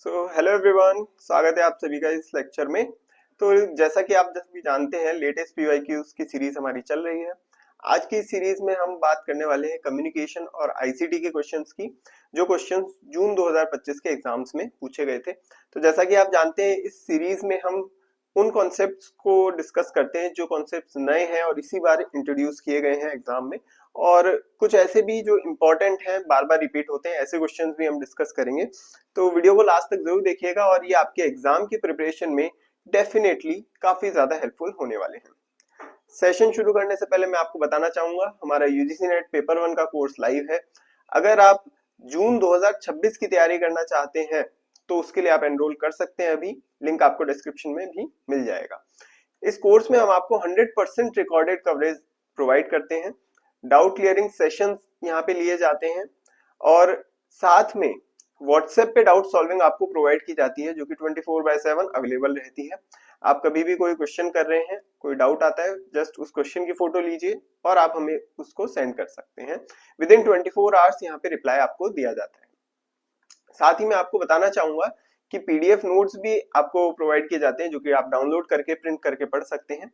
Hello everyone, स्वागत है आप सभी का इस लेक्चर में। तो जैसा कि आप सभी जानते हैं, लेटेस्ट पीवाईक्यूज की सीरीज हमारी चल रही है। आज की इस सीरीज में हम बात करने वाले हैं कम्युनिकेशन और आईसीटी के क्वेश्चंस की, जो क्वेश्चंस जून 2025 के एग्जाम्स में पूछे गए थे। तो जैसा कि आप जानते हैं, इस सीरीज में हम उन कॉन्सेप्ट्स को डिस्कस करते हैं जो कॉन्सेप्ट्स नए हैं और इसी बार इंट्रोड्यूस किए गए हैं एग्जाम में, और कुछ ऐसे भी जो इम्पोर्टेंट हैं, बार बार रिपीट होते हैं, ऐसे क्वेश्चंस भी हम डिस्कस करेंगे। तो वीडियो को लास्ट तक जरूर देखिएगा और ये आपके एग्जाम की प्रिपरेशन में डेफिनेटली काफी ज्यादा हेल्पफुल होने वाले हैं। सेशन शुरू करने से पहले मैं आपको बताना चाहूंगा, हमारा यूजीसी नेट पेपर 1 का कोर्स लाइव है। अगर आप जून 2026 की तैयारी करना चाहते हैं तो उसके लिए आप एनरोल कर सकते हैं अभी, लिंक आपको डिस्क्रिप्शन में भी मिल जाएगा। इस कोर्स में हम आपको 100% रिकॉर्डेड कवरेज प्रोवाइड करते हैं, डाउट क्लियरिंग सेशंस यहाँ पे लिए जाते हैं, और साथ में व्हाट्सएप पे डाउट सॉल्विंग आपको प्रोवाइड की जाती है, जो कि 24/7 अवेलेबल रहती है। आप कभी भी कोई क्वेश्चन कर रहे हैं, कोई डाउट आता है, जस्ट उस क्वेश्चन की फोटो लीजिए और आप हमें उसको सेंड कर सकते हैं। विद इन 24 आवर्स यहाँ पे रिप्लाई आपको दिया जाता है। साथ ही मैं आपको बताना चाहूंगा कि पीडीएफ नोट्स भी आपको प्रोवाइड किए जाते हैं, जो कि आप डाउनलोड करके प्रिंट करके पढ़ सकते हैं।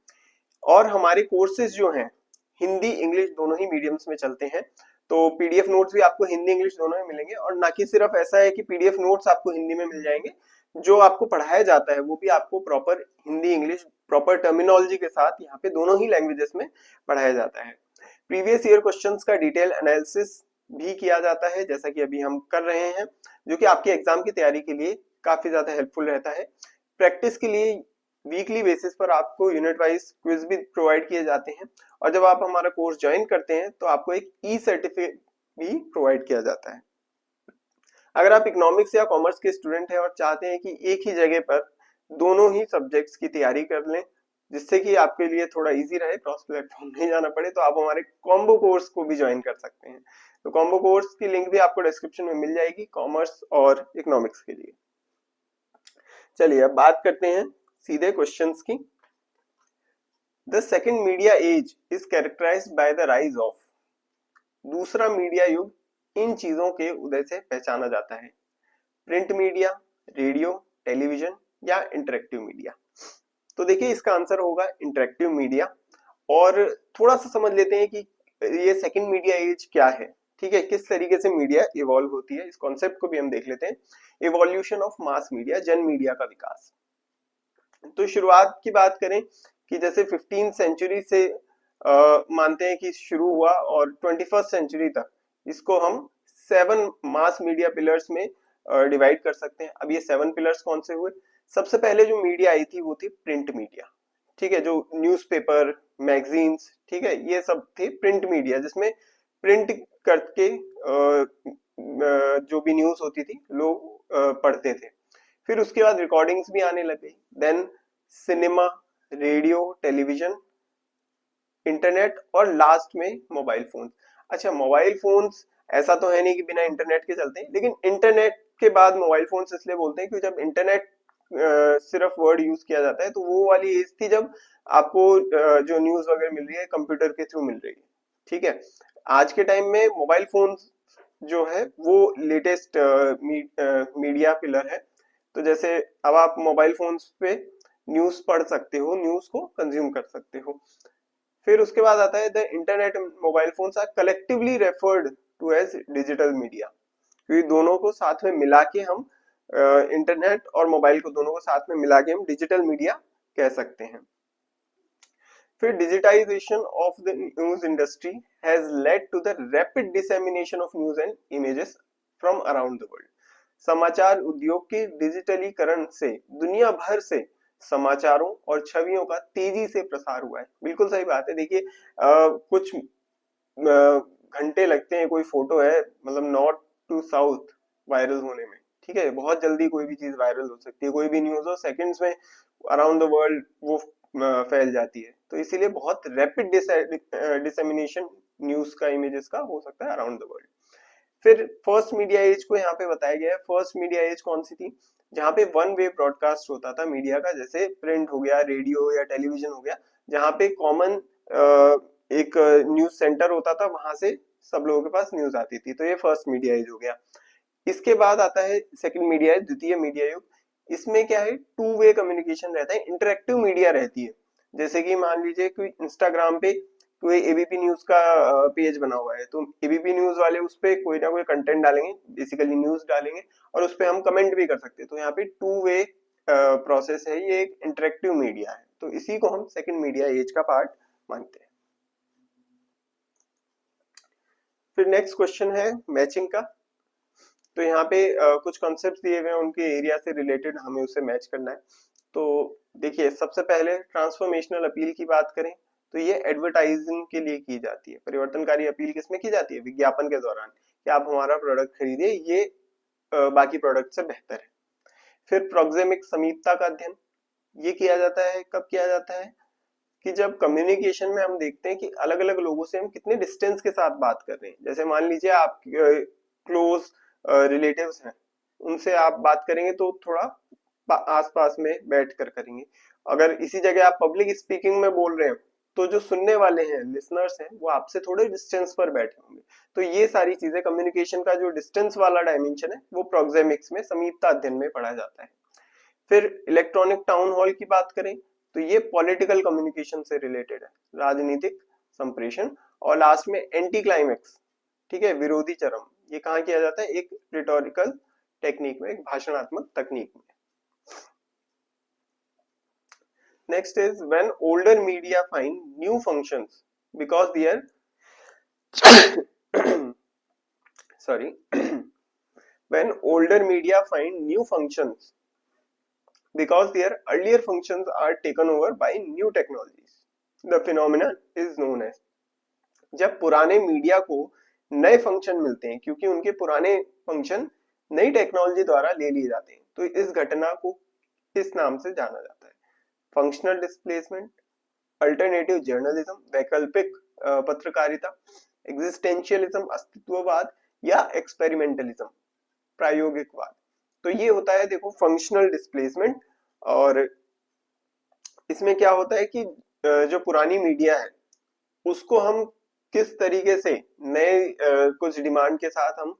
और हमारे कोर्सेज जो हैं, हिंदी इंग्लिश दोनों ही मीडियम्स में चलते हैं। तो पीडीएफ नोट्स भी आपको हिंदी इंग्लिश दोनों में मिलेंगे, और ना कि सिर्फ ऐसा है कि पीडीएफ नोट्स आपको हिंदी में मिल जाएंगे, जो आपको पढ़ाया जाता है वो भी आपको proper Hindi English proper terminology के साथ यहाँ पे दोनों ही लैंग्वेजेस में पढ़ाया जाता है। प्रीवियस ईयर क्वेश्चंस का डिटेल एनालिसिस भी किया जाता है, जैसा कि अभी हम कर रहे हैं, जो कि आपके एग्जाम की तैयारी के लिए काफी ज्यादा हेल्पफुल रहता है। प्रैक्टिस के लिए वीकली बेसिस पर आपको यूनिट वाइज क्विज भी प्रोवाइड किए जाते हैं, और जब आप हमारा कोर्स ज्वाइन करते हैं तो आपको एक ई सर्टिफिकेट भी प्रोवाइड किया जाता है। अगर आप इकोनॉमिक्स या कॉमर्स के स्टूडेंट हैं और चाहते हैं कि एक ही जगह पर दोनों ही सब्जेक्ट्स की तैयारी कर लें, जिससे कि आपके लिए थोड़ा इजी रहे, क्रॉस प्लेटफॉर्म नहीं जाना पड़े, तो आप हमारे कॉम्बो कोर्स को भी ज्वाइन कर सकते हैं। तो कॉम्बो कोर्स की लिंक भी आपको डिस्क्रिप्शन में मिल जाएगी, कॉमर्स और इकोनॉमिक्स के लिए। चलिए अब बात करते हैं सीधे क्वेश्चंस की। The second media age is characterized by the rise of. दूसरा मीडिया युग इन चीजों के उदय से पहचाना जाता है: प्रिंट मीडिया, रेडियो, टेलीविजन या इंटरेक्टिव मीडिया। तो देखिए, इसका आंसर होगा इंटरेक्टिव मीडिया। और थोड़ा सा समझ लेते हैं कि ये सेकंड मीडिया एज क्या है। ठीक है, किस तरीके से मीडिया इवॉल्व होती है, इस कॉन्सेप्ट को भी हम देख लेते हैं। इवोल्यूशन ऑफ मास मीडिया, जन मीडिया का विकास। तो शुरुआत की बात करें कि जैसे 15th सेंचुरी से मानते हैं कि शुरू हुआ, और 21st सेंचुरी तक इसको हम 7 मास मीडिया पिलर्स में डिवाइड कर सकते हैं। अब ये 7 पिलर्स कौन से हुए? सबसे पहले जो मीडिया आई थी वो थी प्रिंट मीडिया। ठीक है, जो न्यूज़पेपर, मैगजीन्स, ठीक है, ये सब थे प्रिंट मीडिया, जिसमें प्रिंट करके जो भी न्यूज होती थी लोग पढ़ते थे। फिर उसके बाद रिकॉर्डिंग्स भी आने लग गई। Then cinema, radio, television, internet, और लास्ट में मोबाइल फोन। अच्छा, मोबाइल फोन्स ऐसा तो है नहीं कि बिना इंटरनेट के चलते हैं, लेकिन इंटरनेट के बाद मोबाइल फोन्स इसलिए बोलते हैं क्योंकि जब इंटरनेट सिर्फ वर्ड यूज किया जाता है, तो वो वाली एज थी जब आपको जो न्यूज वगैरह मिल रही है कंप्यूटर के थ्रू मिल रही है। ठीक है, आज के टाइम में मोबाइल फोन जो है वो लेटेस्ट मीडिया पिलर है। तो जैसे अब आप मोबाइल फोन्स पे न्यूज पढ़ सकते हो, न्यूज को कंज्यूम कर सकते हो। फिर उसके बाद आता है the internet mobile phones are collectively referred to as digital media, क्योंकि दोनों को साथ में मिला के हम इंटरनेट और मोबाइल को दोनों को साथ में मिला के हम डिजिटल मीडिया कह सकते हैं। फिर digitization of the news industry has led to the rapid dissemination of news and images from around the world. समाचार उद्योग के डिजिटलीकरण से दुनिया भर से समाचारों और छवियों का तेजी से प्रसार हुआ है। बिल्कुल सही बात है। देखिए, कुछ घंटे लगते हैं, कोई फोटो है मतलब नॉर्थ टू साउथ वायरल होने में। ठीक है, बहुत जल्दी कोई भी चीज वायरल हो सकती है, कोई भी न्यूज हो, सेकंड्स में अराउंड द वर्ल्ड वो फैल जाती है। तो इसीलिए बहुत रैपिड डिसेमिनेशन न्यूज का, इमेजेस का हो सकता है अराउंड द वर्ल्ड। फिर फर्स्ट मीडिया एज को यहाँ पे बताया गया है। फर्स्ट मीडिया एज कौन सी थी? जहाँ पे वन वे ब्रॉडकास्ट होता था मीडिया का, जैसे प्रिंट हो गया, रेडियो या टेलीविजन हो गया, जहाँ पे कॉमन एक न्यूज सेंटर होता था, वहां से सब लोगों के पास न्यूज आती थी। तो ये फर्स्ट मीडिया एज हो गया। इसके बाद आता है सेकंड मीडिया है, द्वितीय मीडिया युग। इसमें क्या है, टू वे कम्युनिकेशन रहता है, इंटरेक्टिव मीडिया रहती है। जैसे कि मान लीजिए कोई इंस्टाग्राम पे कोई एबीपी न्यूज का पेज बना हुआ है, तो एबीपी न्यूज वाले उस पे कोई ना कोई कंटेंट डालेंगे, बेसिकली न्यूज डालेंगे, और उस पे हम कमेंट भी कर सकते हैं। तो यहाँ पे टू वे प्रोसेस है, ये एक इंटरेक्टिव मीडिया है, तो इसी को हम सेकंड मीडिया एज का पार्ट मानते हैं। फिर नेक्स्ट क्वेश्चन है मैचिंग का। तो यहाँ पे कुछ कॉन्सेप्ट्स दिए हुए हैं, उनके एरिया से रिलेटेड हमें उसे मैच करना है। तो देखिए, सबसे पहले ट्रांसफॉर्मेशनल अपील की बात करें तो ये एडवर्टाइजिंग के लिए की जाती है। परिवर्तनकारी अपील किसमें की जाती है, विज्ञापन के दौरान, कि आप हमारा प्रोडक्ट खरीदिए, ये बाकी प्रोडक्ट से बेहतर है। फिर प्रोक्सेमिक समीपता का अध्ययन, ये किया जाता है, कब किया जाता है, कि जब कम्युनिकेशन में हम देखते हैं कि अलग अलग लोगों से हम कितने डिस्टेंस के साथ बात कर रहे हैं। जैसे मान लीजिए आप क्लोज रिलेटिव्स हैं, उनसे आप बात करेंगे तो थोड़ा आसपास में बैठ कर करेंगे। अगर इसी जगह आप पब्लिक स्पीकिंग में बोल रहे हैं, तो जो सुनने वाले हैं, लिसनर्स हैं, वो आपसे थोड़े डिस्टेंस पर बैठे होंगे। तो ये सारी चीजें, कम्युनिकेशन का जो डिस्टेंस वाला डायमेंशन है, वो प्रोक्सेमिक्स में समीपता अध्ययन में पढ़ा जाता है। फिर इलेक्ट्रॉनिक टाउन हॉल की बात करें तो ये पॉलिटिकल कम्युनिकेशन से रिलेटेड है, राजनीतिक संप्रेषण। और लास्ट में एंटी क्लाइमेक्स, ठीक है, विरोधी चरम, ये कहाँ किया जाता है, एक रिटोरिकल टेक्निक में, एक भाषणात्मक तकनीक में। Next is when older media find new functions because there sorry when older media find new functions because their earlier functions are taken over by new technologies, the phenomenon is known as। जब पुराने media को नए function मिलते हैं क्योंकि उनके पुराने function नई टेक्नोलॉजी द्वारा ले लिए जाते हैं, तो इस घटना को इस नाम से जाना जाता है, फंक्शनल डिस्प्लेसमेंट, अल्टरनेटिव जर्नलिज्म, वैकल्पिक पत्रकारिता, एग्जिस्टेंशियलिज्म, अस्तित्ववाद, या एक्सपेरिमेंटलिज्म, प्रायोगिकवाद। तो ये होता है, देखो, फंक्शनल डिस्प्लेसमेंट। और इसमें क्या होता है कि जो पुरानी मीडिया है उसको हम किस तरीके से नए कुछ डिमांड के साथ हम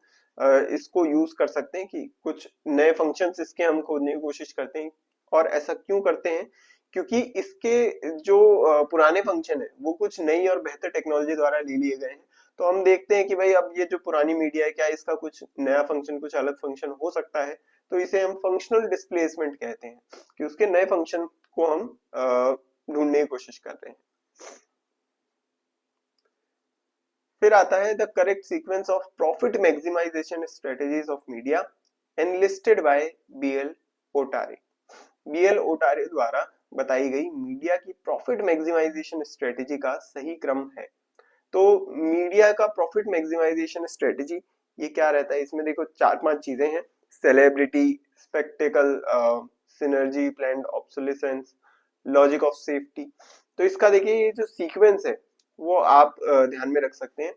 इसको यूज कर सकते हैं, कि कुछ नए फंक्शंस इसके हम खोजने की कोशिश करते हैं। और ऐसा क्यों करते हैं, क्योंकि इसके जो पुराने फंक्शन है वो कुछ नई और बेहतर टेक्नोलॉजी द्वारा ले लिए गए हैं। तो हम देखते हैं कि भाई अब ये जो पुरानी मीडिया है, क्या इसका कुछ नया फंक्शन, कुछ अलग फंक्शन हो सकता है। तो इसे हम फंक्शनल डिस्प्लेसमेंट कहते हैं, कि उसके नए फंक्शन को हम ढूंढने की कोशिश कर रहे हैं। फिर आता है the correct sequence of profit maximisation strategies of media enlisted by बीएल ओटारे। बीएल ओटारे द्वारा बताई गई मीडिया की प्रॉफिट मैक्सिमाइजेशन स्ट्रेटेजी का सही क्रम है। तो मीडिया का प्रॉफिट मैक्सिमाइजेशन स्ट्रेटेजी ये क्या रहता है, इसमें देखो 4-5 चीजें हैं, celebrity, spectacle, synergy, planned obsolescence, logic of safety. तो इसका देखिए ये जो सीक्वेंस है वो आप ध्यान में रख सकते हैं।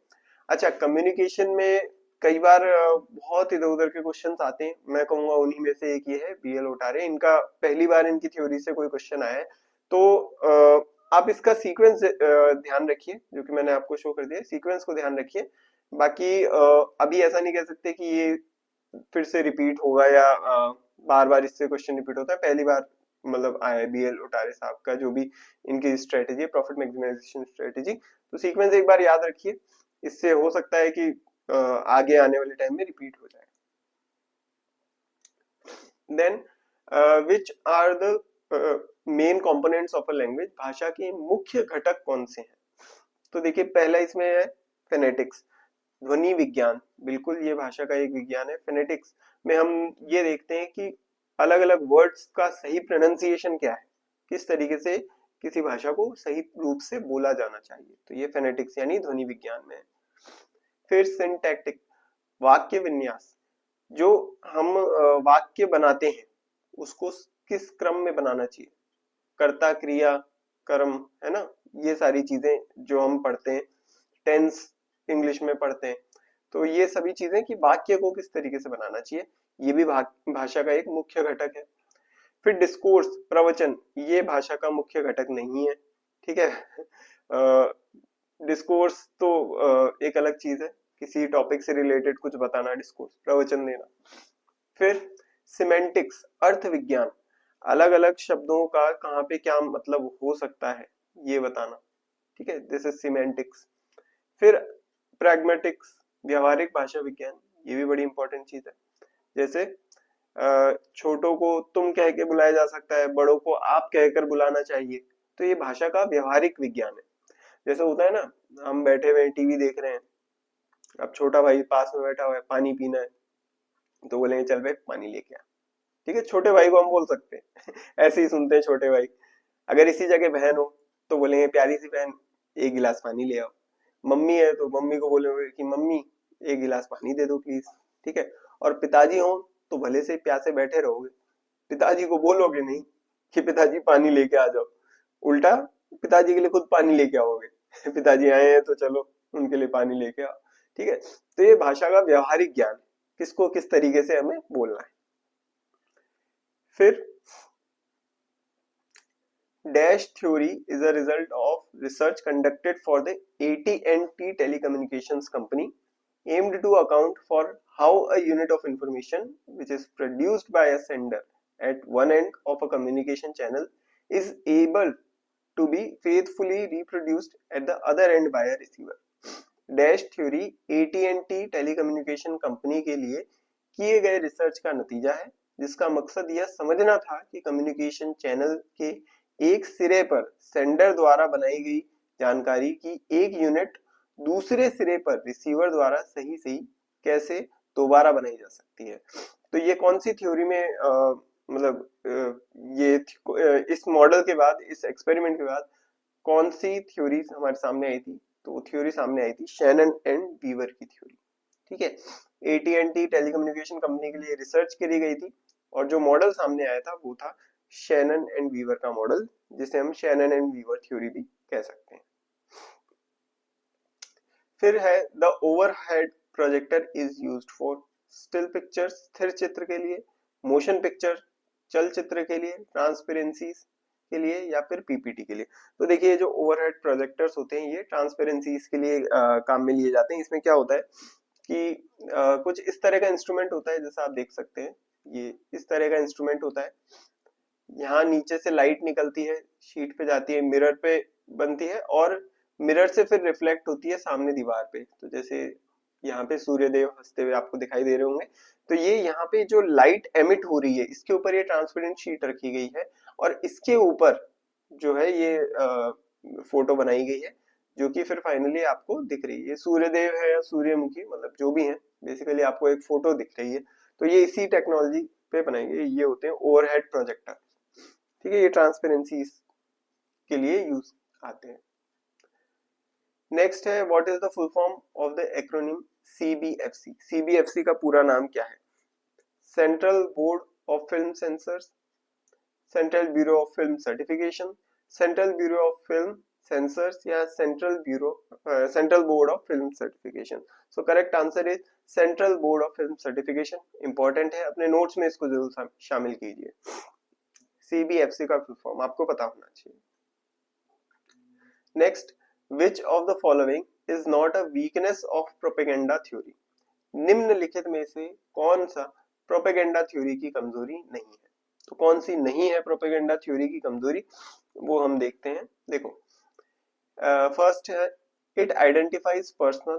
अच्छा, कम्युनिकेशन में कई बार बहुत इधर उधर के क्वेश्चंस आते हैं, मैं कहूंगा उन्हीं में से एक ये है, बीएल ओटारे, इनका पहली बार इनकी थ्योरी से कोई क्वेश्चन आया है। तो आप इसका सीक्वेंस ध्यान रखिए, जो कि मैंने आपको शो कर दिया, सीक्वेंस को ध्यान रखिए। बाकी अभी ऐसा नहीं कह सकते कि ये फिर से रिपीट होगा या बार बार इससे क्वेश्चन रिपीट होता है, पहली बार मतलब आया है बीएल ओटारे साहब का जो भी इनकी स्ट्रेटेजी है, प्रॉफिट मैक्सिमाइजेशन स्ट्रेटेजी। तो सीक्वेंस एक बार याद रखिए, इससे हो सकता है कि आगे आने वाले टाइम में रिपीट हो जाए। Then which are the main components of a language, भाषा के मुख्य घटक कौन से हैं। तो देखिए, पहला इसमें है फेनेटिक्स, ध्वनि विज्ञान, बिल्कुल ये भाषा का एक विज्ञान है। फेनेटिक्स में हम ये देखते हैं कि अलग अलग वर्ड्स का सही प्रोनाउंसिएशन क्या है, किस तरीके से किसी भाषा को सही रूप से बोला जाना चाहिए, तो ये फेनेटिक्स यानी ध्वनि विज्ञान में है। फिर सिंटैक्टिक, वाक्य विन्यास, जो हम वाक्य बनाते हैं उसको किस क्रम में बनाना चाहिए, कर्ता, क्रिया, कर्म, है ना, ये सारी चीजें जो हम पढ़ते हैं, टेंस इंग्लिश में पढ़ते हैं, तो ये सभी चीजें कि वाक्य को किस तरीके से बनाना चाहिए, ये भी भाषा का एक मुख्य घटक है। फिर डिस्कोर्स, प्रवचन, ये भाषा का मुख्य घटक नहीं है, ठीक है। डिस्कोर्स तो एक अलग चीज है किसी टॉपिक से रिलेटेड कुछ बताना, डिस्कोर्स, प्रवचन देना। फिर सिमेंटिक्स, अर्थ विज्ञान, अलग अलग शब्दों का कहाँ पे क्या मतलब हो सकता है ये बताना, ठीक है, दिस इज सिमेंटिक्स। फिर प्रैग्मेटिक्स, व्यवहारिक भाषा विज्ञान, ये भी बड़ी इंपॉर्टेंट चीज है। जैसे छोटों को तुम कह के बुलाया जा सकता है, बड़ों को आप कहकर बुलाना चाहिए, तो ये भाषा का व्यवहारिक विज्ञान है। जैसे होता है ना, हम बैठे हुए टीवी देख रहे हैं, अब छोटा भाई पास में बैठा हुआ है, पानी पीना है, तो बोलेंगे चल बे पानी लेके आ, ठीक है, छोटे भाई को हम बोल सकते हैं ऐसे ही सुनते हैं छोटे भाई। अगर इसी जगह बहन हो तो बोलेंगे प्यारी सी बहन एक गिलास पानी ले आओ। मम्मी है तो मम्मी को बोलेंगे कि मम्मी एक गिलास पानी दे दो प्लीज, ठीक है। और पिताजी हो तो भले से प्यासे बैठे रहोगे, पिताजी को बोलोगे नहीं कि पिताजी पानी लेके आ जाओ, उल्टा पिताजी के लिए खुद पानी लेके आओगे पिताजी आए हैं तो चलो उनके लिए पानी लेके आओ, ठीक है। तो ये भाषा का व्यवहारिक ज्ञान, किसको किस तरीके से हमें बोलना है। फिर Dash theory is a result of research conducted for the AT&T Telecommunications Company aimed to account for how a unit of information which is produced by a sender at one end of a communication channel is able to be faithfully reproduced at the other end by a receiver. Dash theory AT&T Telecommunication Company के लिए किए गए research का नतीजा है, जिसका मकसद यह समझना था कि कम्युनिकेशन चैनल के एक सिरे पर सेंडर द्वारा बनाई गई जानकारी की एक यूनिट दूसरे सिरे पर रिसीवर द्वारा सही सही कैसे दोबारा बनाई जा सकती है। तो ये कौन सी थ्योरी में मतलब ये इस मॉडल के बाद, इस एक्सपेरिमेंट के बाद कौन सी थ्योरी हमारे सामने आई थी? तो थ्योरी सामने आई थी शैनन एंड वीवर की थ्योरी, ठीक है। AT&T टेलीकम्युनिकेशन कंपनी के लिए रिसर्च करी गई थी और जो मॉडल सामने आया था वो था शैनन एंड वीवर का मॉडल, जिसे हम शैनन एंड वीवर थ्योरी भी कह सकते हैं। फिर है the overhead projector is used for still pictures, स्थिर चित्र के लिए, मोशन पिक्चर चलचित्र के लिए, ट्रांसपेरेंसी के लिए, या फिर पीपीटी के लिए। तो देखिए जो ओवरहेड प्रोजेक्टर्स होते हैं ये ट्रांसपेरेंसीज के लिए काम में लिए जाते हैं। इसमें क्या होता है कि कुछ इस तरह का इंस्ट्रूमेंट होता है, जैसा आप देख सकते हैं, ये इस तरह का इंस्ट्रूमेंट होता है। यहाँ नीचे से लाइट निकलती है, शीट पे जाती है, मिरर पे बनती है और मिरर से फिर रिफ्लेक्ट होती है सामने दीवार पे। तो जैसे यहाँ पे सूर्यदेव हंसते हुए आपको दिखाई दे रहे होंगे, तो ये यहाँ पे जो लाइट एमिट हो रही है इसके ऊपर ये ट्रांसपेरेंट शीट रखी गई है और इसके ऊपर जो है ये फोटो बनाई गई है, जो कि फिर फाइनली आपको दिख रही है। सूर्यदेव है या सूर्यमुखी, मतलब जो भी है, बेसिकली आपको एक फोटो दिख रही है। तो ये इसी टेक्नोलॉजी पे बनाए गए ये होते हैं ओवरहेड प्रोजेक्टर, ठीक है। ये ट्रांसपेरेंसी के लिए यूज आते हैं। नेक्स्ट है what is the full form of the acronym CBFC। CBFC का पूरा नाम क्या है? Central board of film censors, central bureau of film certification, central bureau of film censors, या central board of film certification. So correct answer is central board of film certification. Important है, अपने notes में इसको जरूर शामिल कीजिए। CBFC का full form आपको पता होना चाहिए। Next, which of the following is not a weakness of propaganda theory? निम्नलिखित में से कौन सा प्रोपेगेंडा थ्योरी की कमजोरी नहीं है? तो कौन सी नहीं है प्रोपेगेंडा थ्योरी की कमजोरी, वो हम देखते हैं। देखो, फर्स्ट है it identifies personal,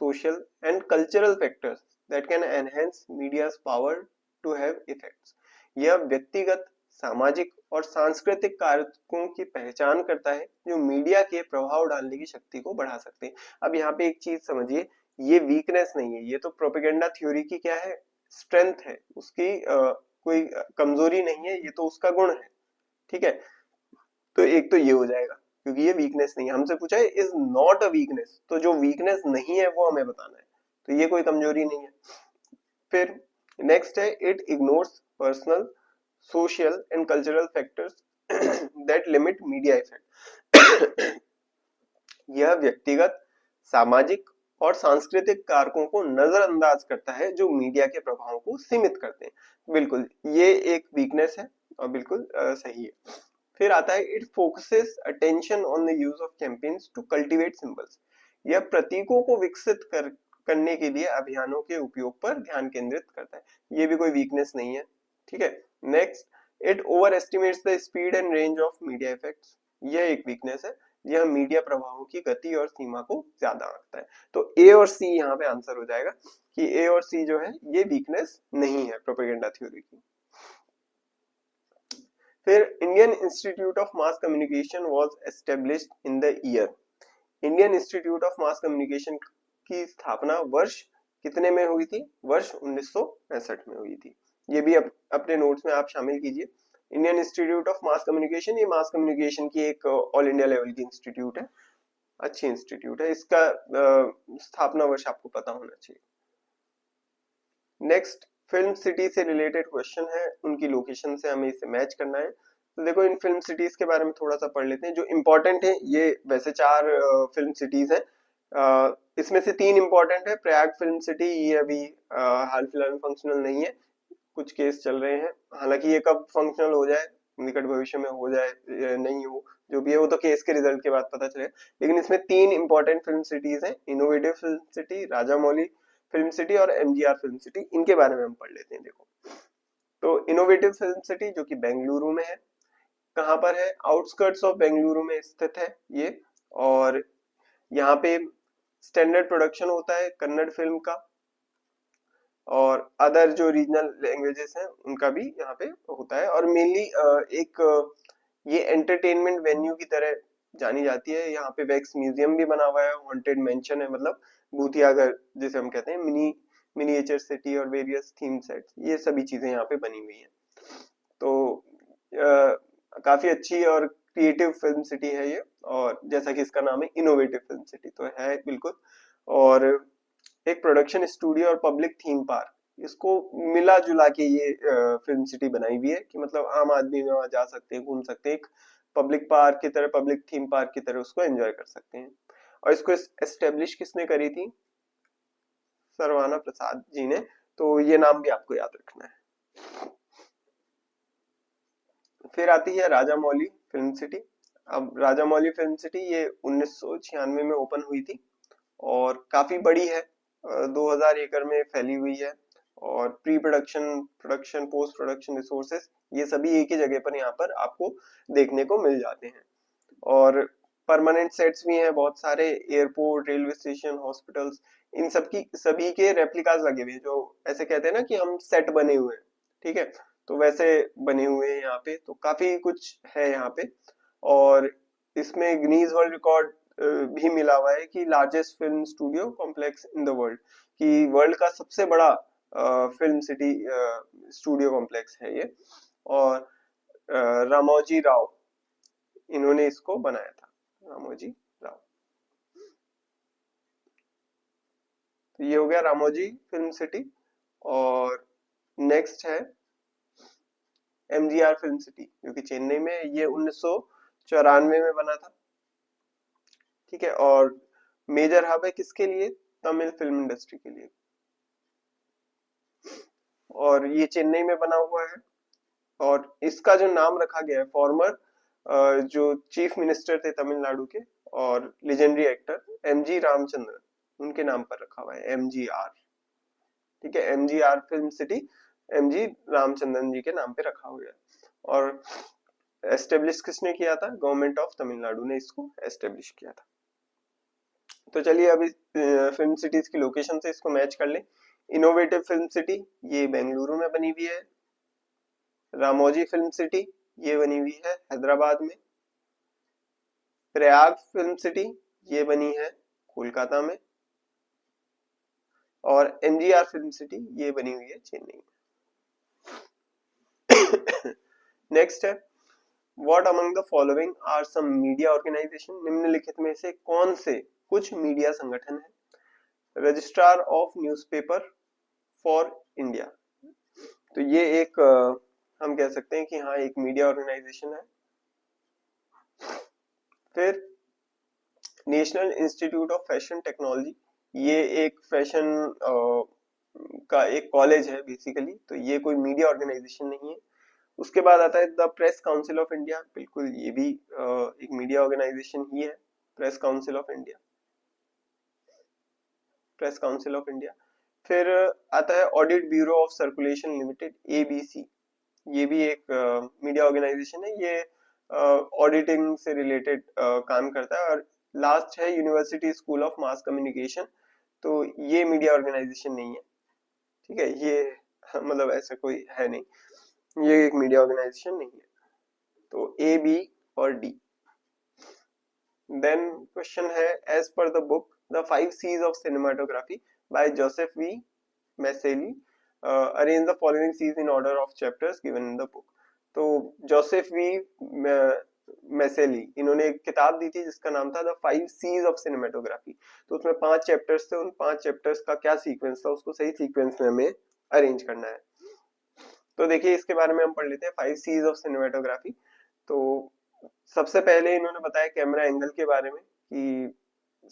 social and cultural factors that can enhance media's power to have effects. यह व्यक्तिगत, सामाजिक और सांस्कृतिक कारकों की पहचान करता है जो मीडिया के प्रभाव डालने की शक्ति को बढ़ा सकते हैं। अब यहाँ पे एक चीज समझिए, ये वीकनेस नहीं है, ये तो प्रोपेगेंडा थ्योरी की क्या है, स्ट्रेंथ है, उसकी कोई कमजोरी नहीं है, ये तो उसका गुण है, ठीक है। तो एक तो ये हो जाएगा, क्योंकि ये वीकनेस नहीं है। हमसे पूछा है इज नॉट अ वीकनेस, तो जो वीकनेस नहीं है वो हमें बताना है, तो ये कोई कमजोरी नहीं है। फिर नेक्स्ट है it ignores personal, social and cultural factors that limit media effect। यह व्यक्तिगत, सामाजिक और सांस्कृतिक कारकों को नजरअंदाज करता है जो मीडिया के प्रभाव को सीमित करते हैं। बिल्कुल ये एक वीकनेस है और बिल्कुल सही है। फिर आता है it focuses attention on the use of campaigns to cultivate symbols. यह प्रतीकों को विकसित कर करने के लिए अभियानों के उपयोग पर ध्यान केंद्रित करता है। ये भी कोई वीकनेस नहीं है, ठीक है। Next, it over estimates the speed and range of media effects. यह एक वीकनेस है, यह मीडिया प्रभावों की गति और सीमा को ज्यादा आंकता है। तो ए और सी यहाँ पे आंसर हो जाएगा कि ए और सी जो है ये वीकनेस नहीं है प्रोपेगेंडा थ्योरी की। फिर Indian institute of mass communication was established in the year. Indian institute of mass communication की स्थापना वर्ष कितने में हुई थी? वर्ष 1965 में हुई थी। ये भी अपने नोट्स में आप शामिल कीजिए। Indian institute of mass communication, ये मास कम्युनिकेशन की एक ऑल इंडिया लेवल की इंस्टीट्यूट है, अच्छी इंस्टीट्यूट है। इसका स्थापना वर्ष आपको पता होना चाहिए। नेक्स्ट, फिल्म सिटी से रिलेटेड क्वेश्चन है, उनकी लोकेशन से हमें इसे मैच करना है। तो देखो इन फिल्म सिटीज के बारे में थोड़ा सा पढ़ लेते हैं जो इम्पोर्टेंट है। ये वैसे 4 फिल्म सिटीज हैं, इसमें से 3 इम्पोर्टेंट है। प्रयाग फिल्म सिटी, ये अभी हाल फिलहाल में फंक्शनल नहीं है, कुछ केस चल रहे हैं। हालांकि ये कब फंक्शनल हो जाए, निकट भविष्य में हो जाए नहीं हो, जो भी है वो तो केस के रिजल्ट के बाद पता चलेगा। लेकिन इसमें 3 इंपॉर्टेंट फिल्म सिटीज हैं, innovative film city, Rajamouli film city और एमजीआर फिल्म सिटी। इनके बारे में हम पढ़ लेते हैं। देखो, तो इनोवेटिव फिल्म सिटी जो कि बेंगलुरु में है, कहाँ पर है? आउटस्कर्ट्स ऑफ बेंगलुरु में स्थित है ये। और यहाँ पे स्टैंडर्ड प्रोडक्शन होता है कन्नड़ फिल्म का, और अदर जो रीजनल लैंग्वेजेस हैं उनका भी यहाँ पे होता है। और मेनली एक ये एंटरटेनमेंट वेन्यू की तरह जानी जाती है। यहाँ पे वैक्स म्यूजियम भी बना हुआ है, हॉन्टेड मेंशन है, मतलब भूतिया घर जिसे हम कहते हैं, मिनिएचर सिटी और वेरियस थीम सेट्स, ये सभी चीजें यहाँ पे बनी हुई हैं। तो काफी अच्छी और क्रिएटिव फिल्म सिटी है ये, और जैसा कि इसका नाम है इनोवेटिव फिल्म सिटी, तो है बिल्कुल। और एक प्रोडक्शन स्टूडियो और पब्लिक थीम पार्क, इसको मिला जुला के ये फिल्म सिटी बनाई हुई है कि मतलब आम आदमी वहां जा सकते हैं, घूम सकते हैं, एक पब्लिक पार्क की तरह, पब्लिक थीम पार्क की तरह उसको एंजॉय कर सकते हैं। और इसको एस्टेब्लिश किसने करी थी? सरवाना प्रसाद जी ने। तो ये नाम भी आपको याद रखना है। फिर आती है राजामौली फिल्म सिटी। अब राजामौली फिल्म सिटी ये 1996 में ओपन हुई थी और काफी बड़ी है, 2000 एकड़ में फैली हुई है। और pre production, production, post production resources, ये सभी एक ही जगह पर यहाँ पर आपको देखने को मिल जाते हैं। और परमानेंट सेट्स भी हैं बहुत सारे, एयरपोर्ट, रेलवे स्टेशन, हॉस्पिटल्स, इन सब की सभी के रेप्लिकास लगे हुए हैं, जो ऐसे कहते हैं ना कि हम सेट बने हुए हैं, ठीक है, तो वैसे बने हुए हैं यहाँ पे। तो काफी कुछ है यहाँ पे। और इसमें गिनीज वर्ल्ड रिकॉर्ड भी मिला हुआ है कि largest film studio complex in the world, कि वर्ल्ड का सबसे बड़ा फिल्म सिटी स्टूडियो कॉम्प्लेक्स है ये। और रामोजी राव, इन्होंने इसको बनाया था, रामोजी राव। तो ये हो गया रामोजी फिल्म सिटी। और नेक्स्ट है एमजीआर फिल्म सिटी जो कि चेन्नई में है, ये 1994 में बना था, ठीक है। और मेजर हब है किसके लिए? तमिल फिल्म इंडस्ट्री के लिए। और ये चेन्नई में बना हुआ है। और इसका जो नाम रखा गया है, फॉर्मर जो चीफ मिनिस्टर थे तमिलनाडु के और लेजेंडरी एक्टर एमजी रामचंद्रन, उनके नाम पर रखा हुआ है एमजीआर, ठीक है। एमजीआर फिल्म सिटी एमजी रामचंद्रन जी के नाम पे रखा हुआ है। और एस्टेब्लिश किसने किया था? गवर्नमेंट ऑफ तमिलनाडु ने इसको एस्टेब्लिश किया था। तो चलिए अभी फिल्म सिटीज की लोकेशन से इसको मैच कर ले। इनोवेटिव फिल्म सिटी ये बेंगलुरु में बनी हुई है। रामोजी फिल्म सिटी ये बनी हुई है हैदराबाद में। प्रयाग फिल्म सिटी ये बनी है कोलकाता में। और एमजीआर फिल्म सिटी ये बनी हुई है चेन्नई में। नेक्स्ट है, what among the following are some media organization, निम्नलिखित में से कौन से कुछ मीडिया संगठन है? Registrar of newspaper for India, तो ये एक हम कह सकते हैं कि हाँ एक मीडिया ऑर्गेनाइजेशन है। फिर national institute of fashion technology, ये एक फैशन का एक कॉलेज है बेसिकली, तो ये कोई मीडिया ऑर्गेनाइजेशन नहीं है। उसके बाद आता है the press council of India, बिल्कुल ये भी एक मीडिया ऑर्गेनाइजेशन ही है, press council of India. Press council of India. फिर आता है audit bureau of circulation limited, ABC, ये भी एक मीडिया ऑर्गेनाइजेशन है, ये ऑडिटिंग से रिलेटेड काम करता है। और लास्ट है university school of mass communication, तो ये मीडिया ऑर्गेनाइजेशन नहीं है, ठीक है, ये मतलब ऐसा कोई है नहीं, ये एक मीडिया ऑर्गेनाइजेशन नहीं है। तो ए, बी और डी। देन क्वेश्चन है, as per the book the 5 C's of cinematography by Joseph V Mascelli, arrange the following Cs in order of chapters given in the book. तो Joseph V Mascelli, इन्होंने एक किताब दी थी जिसका नाम था द 5 C's ऑफ सिनेमाटोग्राफी। तो उसमें 5 चैप्टर्स थे, उन 5 चैप्टर्स का क्या सीक्वेंस था, उसको सही सीक्वेंस में हमें अरेंज करना है। तो देखिए इसके बारे में हम पढ़ लेते हैं 5 C's ऑफ सिनेमाटोग्राफी। तो सबसे पहले इन्होंने बताया कैमरा एंगल के बारे में कि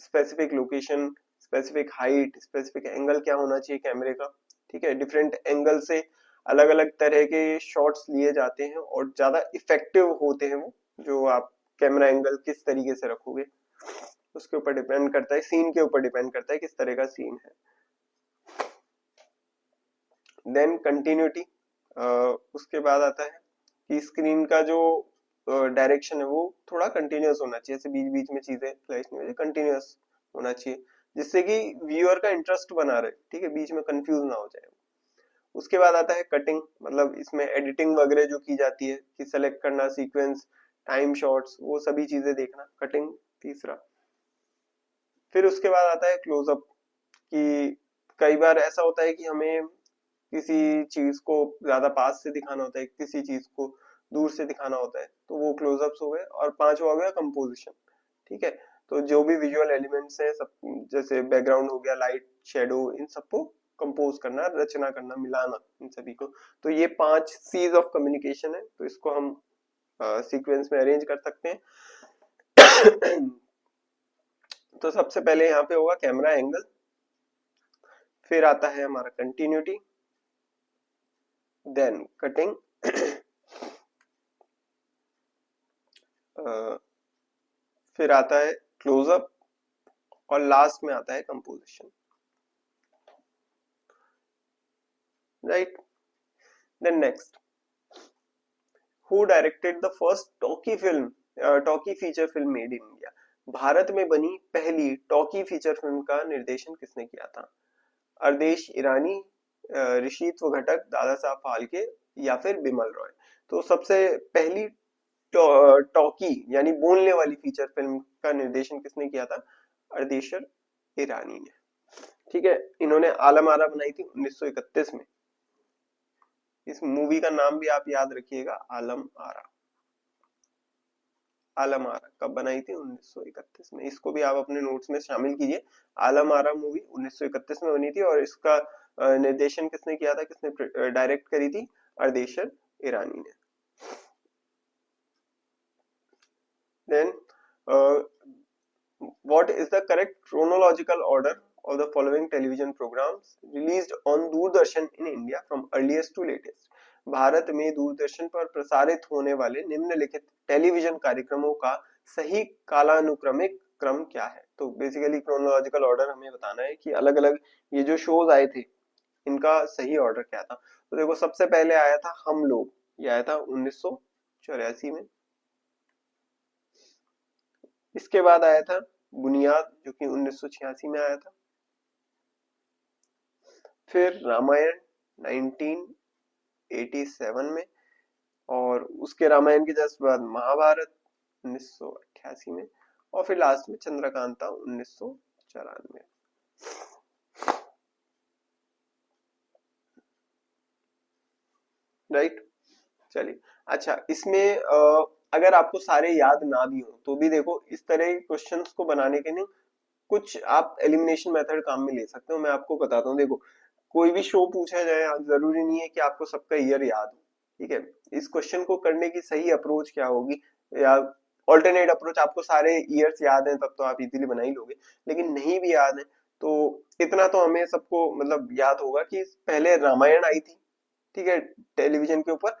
specific location, specific height, specific angle क्या होना चाहिए कैमरे का, ठीक है। डिफरेंट एंगल से अलग अलग तरह के शॉट्स लिए जाते हैं और ज्यादा इफेक्टिव होते हैं वो, जो आप कैमरा एंगल किस तरीके से रखोगे उसके ऊपर डिपेंड करता है, सीन के ऊपर डिपेंड करता है किस तरह का सीन है। देन कंटिन्यूटी, उसके बाद आता है कि स्क्रीन का जो डायरेक्शन है वो थोड़ा कंटिन्यूअस होना चाहिए, ऐसे बीच बीच में चीजें फ्लैश नहीं होती, कंटिन्यूअस होना चाहिए जिससे कि व्यूअर का इंटरेस्ट बना रहे, ठीक है, बीच में कंफ्यूज ना हो जाए। उसके बाद आता है कटिंग, मतलब इसमें एडिटिंग वगैरह जो की जाती है कि सेलेक्ट करना सीक्वेंस, टाइम शॉट्स, वो सभी चीजें देखना, कटिंग तीसरा। फिर उसके बाद आता है क्लोजअप, कि कई बार ऐसा होता है कि हमें किसी चीज को ज्यादा पास से दिखाना होता है, किसी चीज को दूर से दिखाना होता है, तो वो क्लोजअप्स हो गए। और पांचवा हो गया कंपोजिशन, ठीक है। तो जो भी विजुअल एलिमेंट्स हैं सब, जैसे बैकग्राउंड हो गया, लाइट, शेडो, इन सबको कंपोज करना, रचना करना, मिलाना इन सभी को। तो ये 5 C's ऑफ कम्युनिकेशन है, तो इसको हम सीक्वेंस में अरेंज कर सकते हैं। तो सबसे पहले यहाँ पे होगा कैमरा एंगल, फिर आता है हमारा कंटिन्यूटी, देन कटिंग, फिर आता है क्लोजअप और लास्ट में आता है composition, right. Then next, who directed the first talkie film, talkie feature film made in India. भारत में बनी पहली टॉकी फीचर फिल्म का निर्देशन किसने किया था? अरदेश ईरानी, ऋषित्व घटक, दादा साहब फाल्के या फिर बिमल रॉय। तो सबसे पहली टॉकी यानी बोलने वाली फीचर फिल्म का निर्देशन किसने किया था? अर्देशर ईरानी ने, ठीक है। इन्होंने आलम आरा बनाई थी 1931 में। इस मूवी का नाम भी आप याद रखिएगा, आलम आरा। आलम आरा कब बनाई थी? 1931 में। इसको भी आप अपने नोट्स में शामिल कीजिए। आलम आरा मूवी 1931 में बनी थी और इसका निर्देशन किसने किया था, किसने डायरेक्ट करी थी? अर्देशर ईरानी ने। Then, what is the correct chronological order of the following television programs released on Doordarshan in India from earliest to latest? Bharat में दूरदर्शन पर प्रसारित होने वाले निम्नलिखित टेलीविजन कार्यक्रमों का सही कालानुक्रमिक क्रम क्या है? तो बेसिकली क्रोनोलॉजिकल ऑर्डर हमें बताना है कि अलग अलग ये जो शोज आए थे इनका सही ऑर्डर क्या था। तो देखो सबसे पहले आया था हम लोग, ये आया था 1984 में। इसके बाद आया था बुनियाद जो कि 1986 में आया था। फिर रामायण 1987 में, और उसके रामायण के जस्ट बाद महाभारत 1988 में, और फिर लास्ट में चंद्रकांता 1994। राइट, चलिए। अच्छा, इसमें अगर आपको सारे याद ना भी हो तो भी देखो इस तरह के क्वेश्चंस को बनाने के लिए कुछ आप एलिमिनेशन मेथड काम में ले सकते हो। मैं आपको बताता हूँ, देखो कोई भी शो पूछा जाए, जरूरी नहीं है कि आपको सबका ईयर याद हो, ठीक है। इस क्वेश्चन को करने की सही अप्रोच क्या होगी, या ऑल्टरनेट अप्रोच, आपको सारे ईयर्स याद हैं तब तो आप इजीली बना ही लोगे, लेकिन नहीं भी याद है तो इतना तो हमें सबको मतलब याद होगा कि पहले रामायण आई थी, ठीक है, टेलीविजन के ऊपर,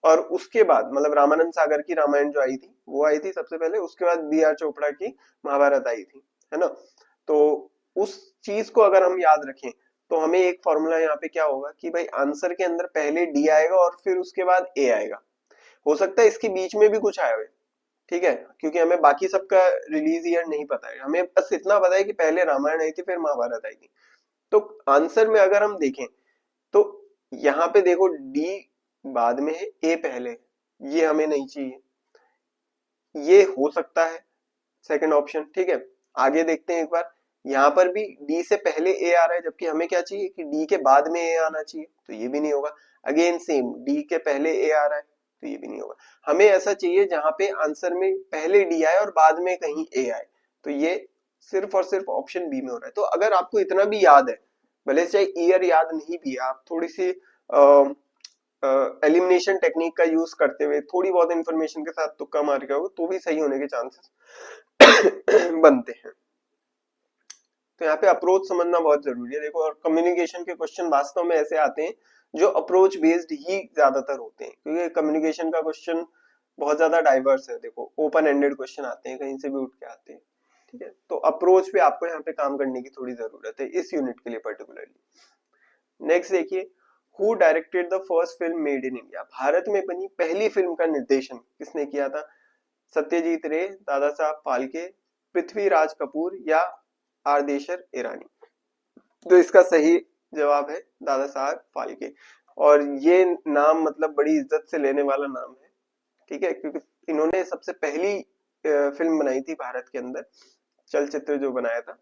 और उसके बाद मतलब रामानंद सागर की रामायण जो आई थी वो आई थी सबसे पहले, उसके बाद बी आर चोपड़ा की महाभारत आई थी, है ना। तो उस चीज को अगर हम याद रखें तो हमें एक फॉर्मूला यहाँ पे क्या होगा कि भाई आंसर के अंदर पहले डी आएगा और फिर उसके बाद ए आएगा। हो सकता है इसके बीच में भी कुछ आए हुए, ठीक है, क्योंकि हमें बाकी सबका रिलीज ईयर नहीं पता है, हमें बस इतना पता है कि पहले रामायण आई थी फिर महाभारत आई थी। तो आंसर में अगर हम देखें तो यहाँ पे देखो डी बाद में है, ए पहले है, ये हमें नहीं चाहिए, ये हो सकता है सेकंड ऑप्शन, ठीक है। आगे देखते हैं एक बार, यहाँ पर भी डी से पहले ए आ रहा है जबकि हमें क्या चाहिए कि डी के बाद में ए आना चाहिए, तो ये भी नहीं होगा। अगेन सेम, डी के पहले ए आ रहा है तो ये भी नहीं होगा। हमें ऐसा चाहिए जहां पे आंसर में पहले डी आए और बाद में कहीं ए आए, तो ये सिर्फ और सिर्फ ऑप्शन बी में हो रहा है। तो अगर आपको इतना भी याद है, भले से ईयर याद नहीं भी है, आप थोड़ी सी एलिमिनेशन टेक्निक का यूज करते हुए थोड़ी बहुत इंफॉर्मेशन के साथ तुक्का मार के हो तो भी सही होने के चांसेस बनते हैं। तो यहाँ पे अप्रोच समझना बहुत जरूरी है। देखो, और कम्युनिकेशन के क्वेश्चन वास्तव में ऐसे आते हैं जो अप्रोच बेस्ड ही ज्यादातर होते हैं, क्योंकि कम्युनिकेशन का क्वेश्चन बहुत ज्यादा डाइवर्स है। देखो, ओपन एंडेड क्वेश्चन आते हैं, कहीं से भी उठ के आते हैं, ठीक है। तो अप्रोच पे आपको यहाँ पे काम करने की थोड़ी जरूरत है इस यूनिट के लिए पर्टिकुलरली। नेक्स्ट देखिए, who directed the first film made in India? भारत में बनी पहली फिल्म का निर्देशन किसने किया था? सत्यजीत रे, दादा साहब फाल्के, पृथ्वीराज कपूर या आरदेशर ईरानी? तो इसका सही जवाब है दादा साहब फाल्के। और ये नाम मतलब बड़ी इज्जत से लेने वाला नाम है, ठीक है, क्योंकि इन्होंने सबसे पहली फिल्म बनाई थी भारत के अंदर, चलचित्र जो बनाया था।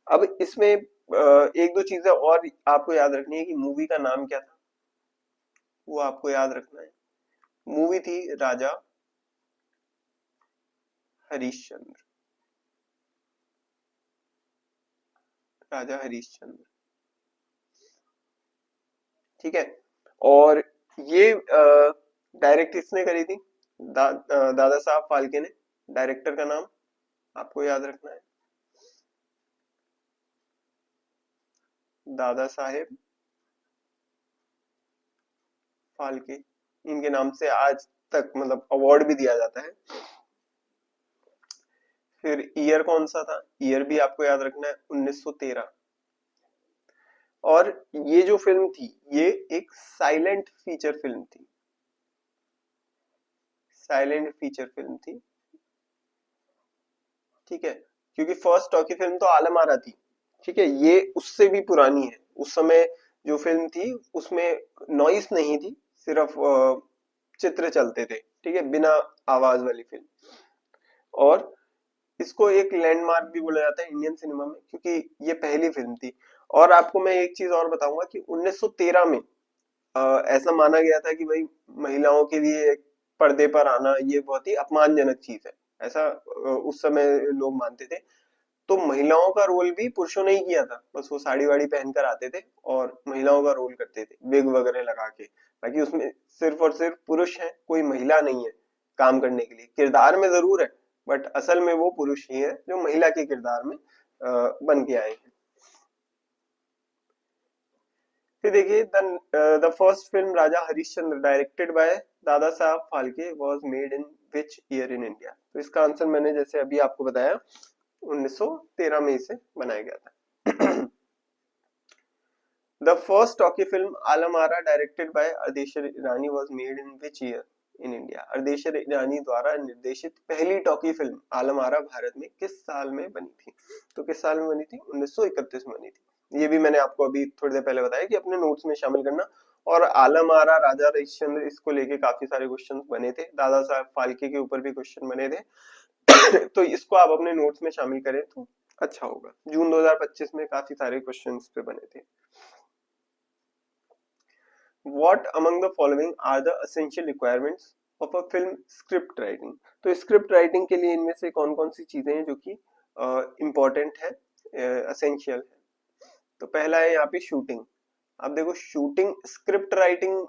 अब इसमें एक दो चीजें और आपको याद रखनी है कि मूवी का नाम क्या था, वो आपको याद रखना है। मूवी थी राजा हरिश्चंद्र, राजा हरिश्चंद्र, ठीक है। और ये डायरेक्ट किसने करी थी? दादा साहब फाल्के ने। डायरेक्टर का नाम आपको याद रखना है, दादा साहेब फाल्के। इनके नाम से आज तक मतलब अवार्ड भी दिया जाता है। फिर ईयर कौन सा था? ईयर भी आपको याद रखना है, 1913। और ये जो फिल्म थी ये एक साइलेंट फीचर फिल्म थी, साइलेंट फीचर फिल्म थी, ठीक है। क्योंकि फर्स्ट टॉकी फिल्म तो आलम आरा थी, ठीक है, ये उससे भी पुरानी है। उस समय जो फिल्म थी उसमें नॉइस नहीं थी, सिर्फ चित्र चलते थे, ठीक है, बिना आवाज वाली फिल्म। और इसको एक लैंडमार्क भी बोला जाता है इंडियन सिनेमा में, क्योंकि ये पहली फिल्म थी। और आपको मैं एक चीज और बताऊंगा कि 1913 में ऐसा माना गया था कि भाई महिलाओं के लिए पर्दे पर आना ये बहुत ही अपमानजनक चीज है, ऐसा उस समय लोग मानते थे। तो महिलाओं का रोल भी पुरुषों ने ही किया था, बस वो साड़ी वाड़ी पहनकर आते थे और महिलाओं का रोल करते थे विग वगैरह लगा के। बाकी उसमें सिर्फ और सिर्फ पुरुष है, कोई महिला नहीं है काम करने के लिए। किरदार में जरूर है बट असल में वो पुरुष ही है जो महिला के किरदार में बन के आए हैं। फिर देखिए, the first film Raja Harishchandra directed by Dada Saheb Phalke was made in which year in India? तो इसका आंसर मैंने जैसे अभी आपको बताया 1913 में इसे बनाया गया था। The first talkie film Alam Ara directed by Ardeshir Irani was made in which year in India? Ardeshir Irani द्वारा निर्देशित पहली टॉकी फिल्म आलम आरा भारत में किस साल में बनी थी? तो किस साल में बनी थी? 1931 में बनी थी। ये भी मैंने आपको अभी थोड़ी देर पहले बताया कि अपने नोट्स में शामिल करना। और आलम आरा, राजा हरिश्चंद्र, इसको लेके काफी सारे क्वेश्चन बने थे, दादा साहब फाल्के के ऊपर भी क्वेश्चन बने थे। तो इसको आप अपने नोट्स में शामिल करें तो अच्छा होगा। जून 2025 में काफी सारे क्वेश्चन पे बने थे। What among the following are the essential requirements of a film script writing? तो स्क्रिप्ट राइटिंग के लिए इनमें से कौन कौन सी चीजें हैं जो कि इम्पोर्टेंट है, एसेंशियल है? तो पहला है यहाँ पे शूटिंग। अब देखो, शूटिंग स्क्रिप्ट राइटिंग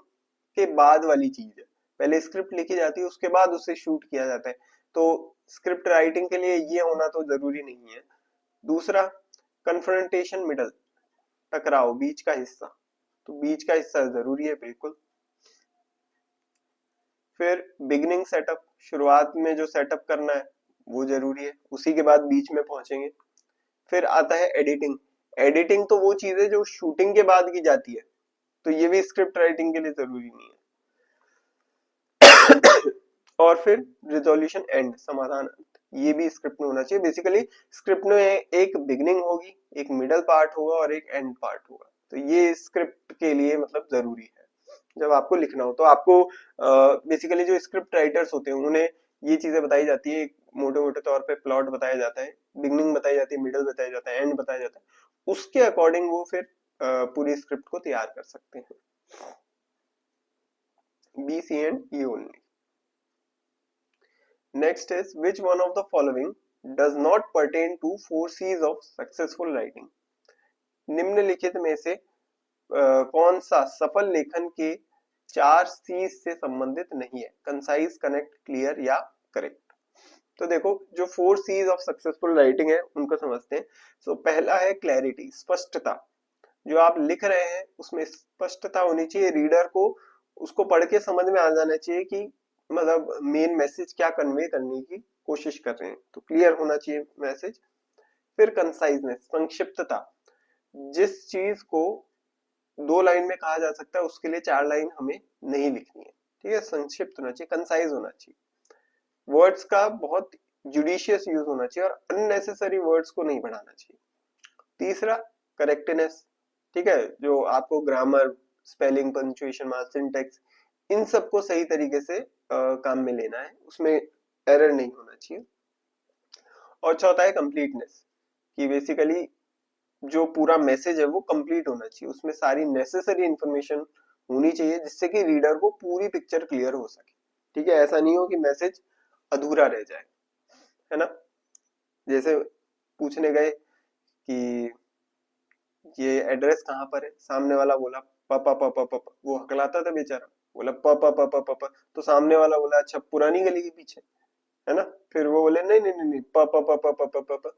के बाद वाली चीज है, पहले स्क्रिप्ट लिखी जाती है उसके बाद उसे शूट किया जाता है। तो स्क्रिप्ट राइटिंग के लिए ये होना तो जरूरी नहीं है। दूसरा, कन्फ्रंटेशन मिडल, टकराव, बीच का हिस्सा, तो बीच का हिस्सा जरूरी है बिल्कुल। फिर बिगनिंग सेटअप, शुरुआत में जो सेटअप करना है वो जरूरी है, उसी के बाद बीच में पहुंचेंगे। फिर आता है एडिटिंग। एडिटिंग तो वो चीज है जो शूटिंग के बाद की जाती है, तो ये भी स्क्रिप्ट राइटिंग के लिए जरूरी नहीं है। और फिर रिजोल्यूशन एंड, समाधान, ये भी स्क्रिप्ट में होना चाहिए। बेसिकली स्क्रिप्ट में एक बिगिनिंग होगी, एक मिडल पार्ट होगा और एक एंड पार्ट होगा, तो ये स्क्रिप्ट के लिए मतलब जरूरी है जब आपको लिखना हो। तो आपको बेसिकली जो स्क्रिप्ट राइटर्स होते हैं उन्हें ये चीजें बताई जाती है, मोटे मोटे तौर पे प्लॉट बताया जाता है, बिगिनिंग बताई जाती है, मिडल बताया जाता है, एंड बताया जाता है, उसके अकॉर्डिंग वो फिर पूरी स्क्रिप्ट को तैयार कर सकते हैं। B, C and E only. Next is, which one of the following does not pertain to 4 C's of successful writing? निम्नलिखित में से कौन सा सफल लेखन के 4 C's से संबंधित नहीं है? कंसाइज, कनेक्ट, क्लियर या करेक्ट। तो देखो जो 4 C's ऑफ सक्सेसफुल राइटिंग है उनको समझते हैं। सो पहला है क्लैरिटी, स्पष्टता। जो आप लिख रहे हैं उसमें स्पष्टता होनी चाहिए, रीडर को उसको पढ़ के समझ में आ जाना चाहिए कि मतलब मेन मैसेज क्या कन्वे करने की कोशिश कर रहे हैं, तो क्लियर होना चाहिए मैसेज। फिर कंसाइजनेस, संक्षिप्तता, जिस चीज को 2 लाइन में कहा जा सकता है उसके लिए 4 लाइन हमें नहीं लिखनी है, ठीक है, संक्षिप्त होना चाहिए, कंसाइज होना चाहिए। वर्ड्स का बहुत जुडिशियस यूज होना चाहिए और अननेसेसरी वर्ड्स को नहीं बढ़ाना चाहिए। तीसरा करेक्टनेस, ठीक है, जो आपको grammar, spelling, punctuation mark, syntax, इन सबको सही तरीके से काम में लेना है, उसमें एरर नहीं होना चाहिए। और चौथा है कंप्लीटनेस, कि बेसिकली जो पूरा मैसेज है वो कंप्लीट होना चाहिए, उसमें सारी नेसेसरी इंफॉर्मेशन होनी चाहिए जिससे कि रीडर को पूरी पिक्चर क्लियर हो सके, ठीक है। ऐसा नहीं हो कि मैसेज अधूरा रह जाए, है ना। जैसे पूछने गए कि ये एड्रेस कहाँ पर है, सामने वाला बोला पापा पापा पापा, वो हकलाता था बेचारा, बोला पापा पापा पापा, तो सामने वाला बोला अच्छा पुरानी गली के पीछे, है ना। फिर वो बोले नहीं नहीं नहीं नहीं पापा पापा पापा पापा,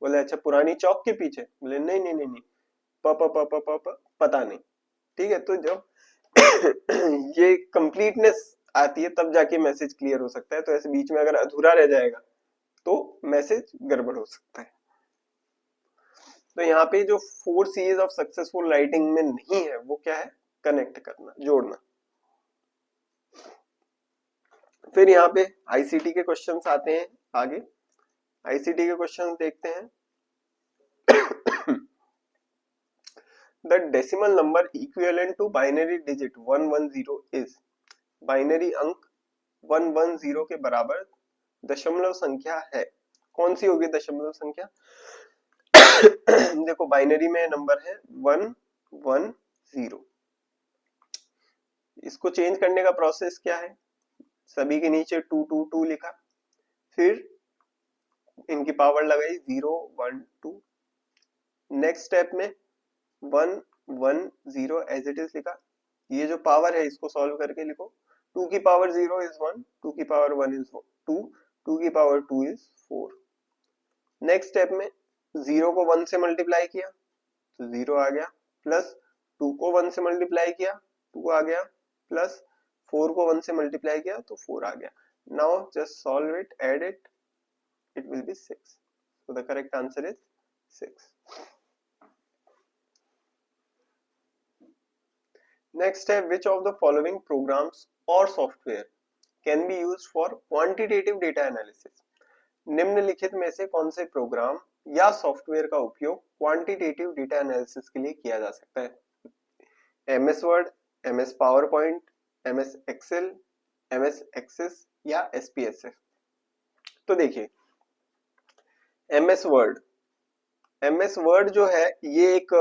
बोले अच्छा पुरानी चौक के पीछे, बोले नहीं नहीं नहीं नहीं पापा पापा पापा, पता नहीं, ठीक है। तो जब ये कंप्लीटनेस आती है तब जाके मैसेज क्लियर हो सकता है, तो ऐसे बीच में अगर अधूरा रह जाएगा तो मैसेज गड़बड़ हो सकता है। तो यहाँ पे जो 4 C's ऑफ सक्सेसफुल राइटिंग में नहीं है वो क्या है, कनेक्ट करना, जोड़ना। फिर यहाँ पे आईसीटी के क्वेश्चंस आते हैं आगे। आईसीटी के क्वेश्चंस देखते हैं। The decimal number equivalent to binary digit 110 is, binary अंक 110 के बराबर दशमलव संख्या है, कौन सी होगी दशमलव संख्या। देखो बाइनरी में नंबर है 110, इसको चेंज करने का प्रोसेस क्या है, सभी के नीचे 222 लिखा, फिर इनकी पावर लगाई 0 1 2, नेक्स्ट स्टेप में 110 एज इट इज लिखा, ये जो पावर है इसको सॉल्व करके लिखो, 2 की पावर 0 इज 1, 2 की पावर 1 इज 2, 2 की पावर 2 इज 4। नेक्स्ट स्टेप में 0 को 1 से मल्टीप्लाई किया तो 0 आ गया, प्लस 2 को 1 से मल्टीप्लाई किया 2 आ गया, प्लस 4 को 1 से मल्टीप्लाई किया तो 4 आ गया। Now just solve it, add it, it will be 6. So the correct answer is 6. Next step, which of the following programs or software can be used for quantitative data analysis? निम्नलिखित में से कौन से programme या software का उपयोग quantitative data analysis के लिए किया जा सकता है। MS Word, MS PowerPoint, MS Excel, MS Access या एसपीएसएस। तो देखिए एमएस वर्ड, एमएस वर्ड जो है ये एक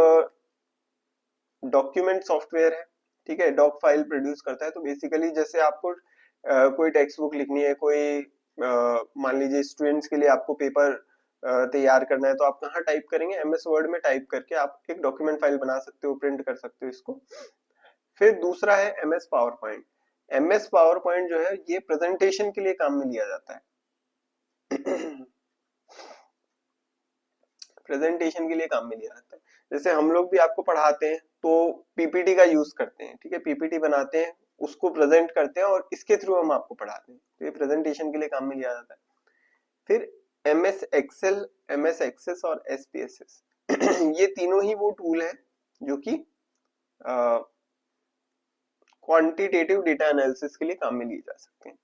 डॉक्यूमेंट सॉफ्टवेयर है, ठीक है, डॉक फाइल प्रोड्यूस करता है। तो बेसिकली जैसे आपको कोई टेक्स्ट बुक लिखनी है, कोई मान लीजिए स्टूडेंट्स के लिए आपको पेपर तैयार करना है, तो आप कहाँ टाइप करेंगे, एमएस वर्ड में टाइप करके आप एक डॉक्यूमेंट फाइल बना सकते हो, प्रिंट कर सकते हो इसको। फिर दूसरा है MS PowerPoint. MS power point जो है ये प्रेजेंटेशन के लिए काम में लिया जाता है। प्रेजेंटेशन के लिए काम में लिया जाता है। जैसे हम लोग भी आपको पढ़ाते हैं तो पीपीटी का यूज करते हैं, ठीक है, पीपीटी बनाते हैं, उसको प्रेजेंट करते हैं और इसके थ्रू हम आपको पढ़ाते हैं, तो ये प्रेजेंटेशन के लिए काम में लिया जाता है। फिर MS एक्सेल, MS एक्सेस और SPSS ये तीनों ही वो टूल है जो कि क्वांटिटेटिव डेटा एनालिसिस के लिए काम में लिए जा सकते हैं।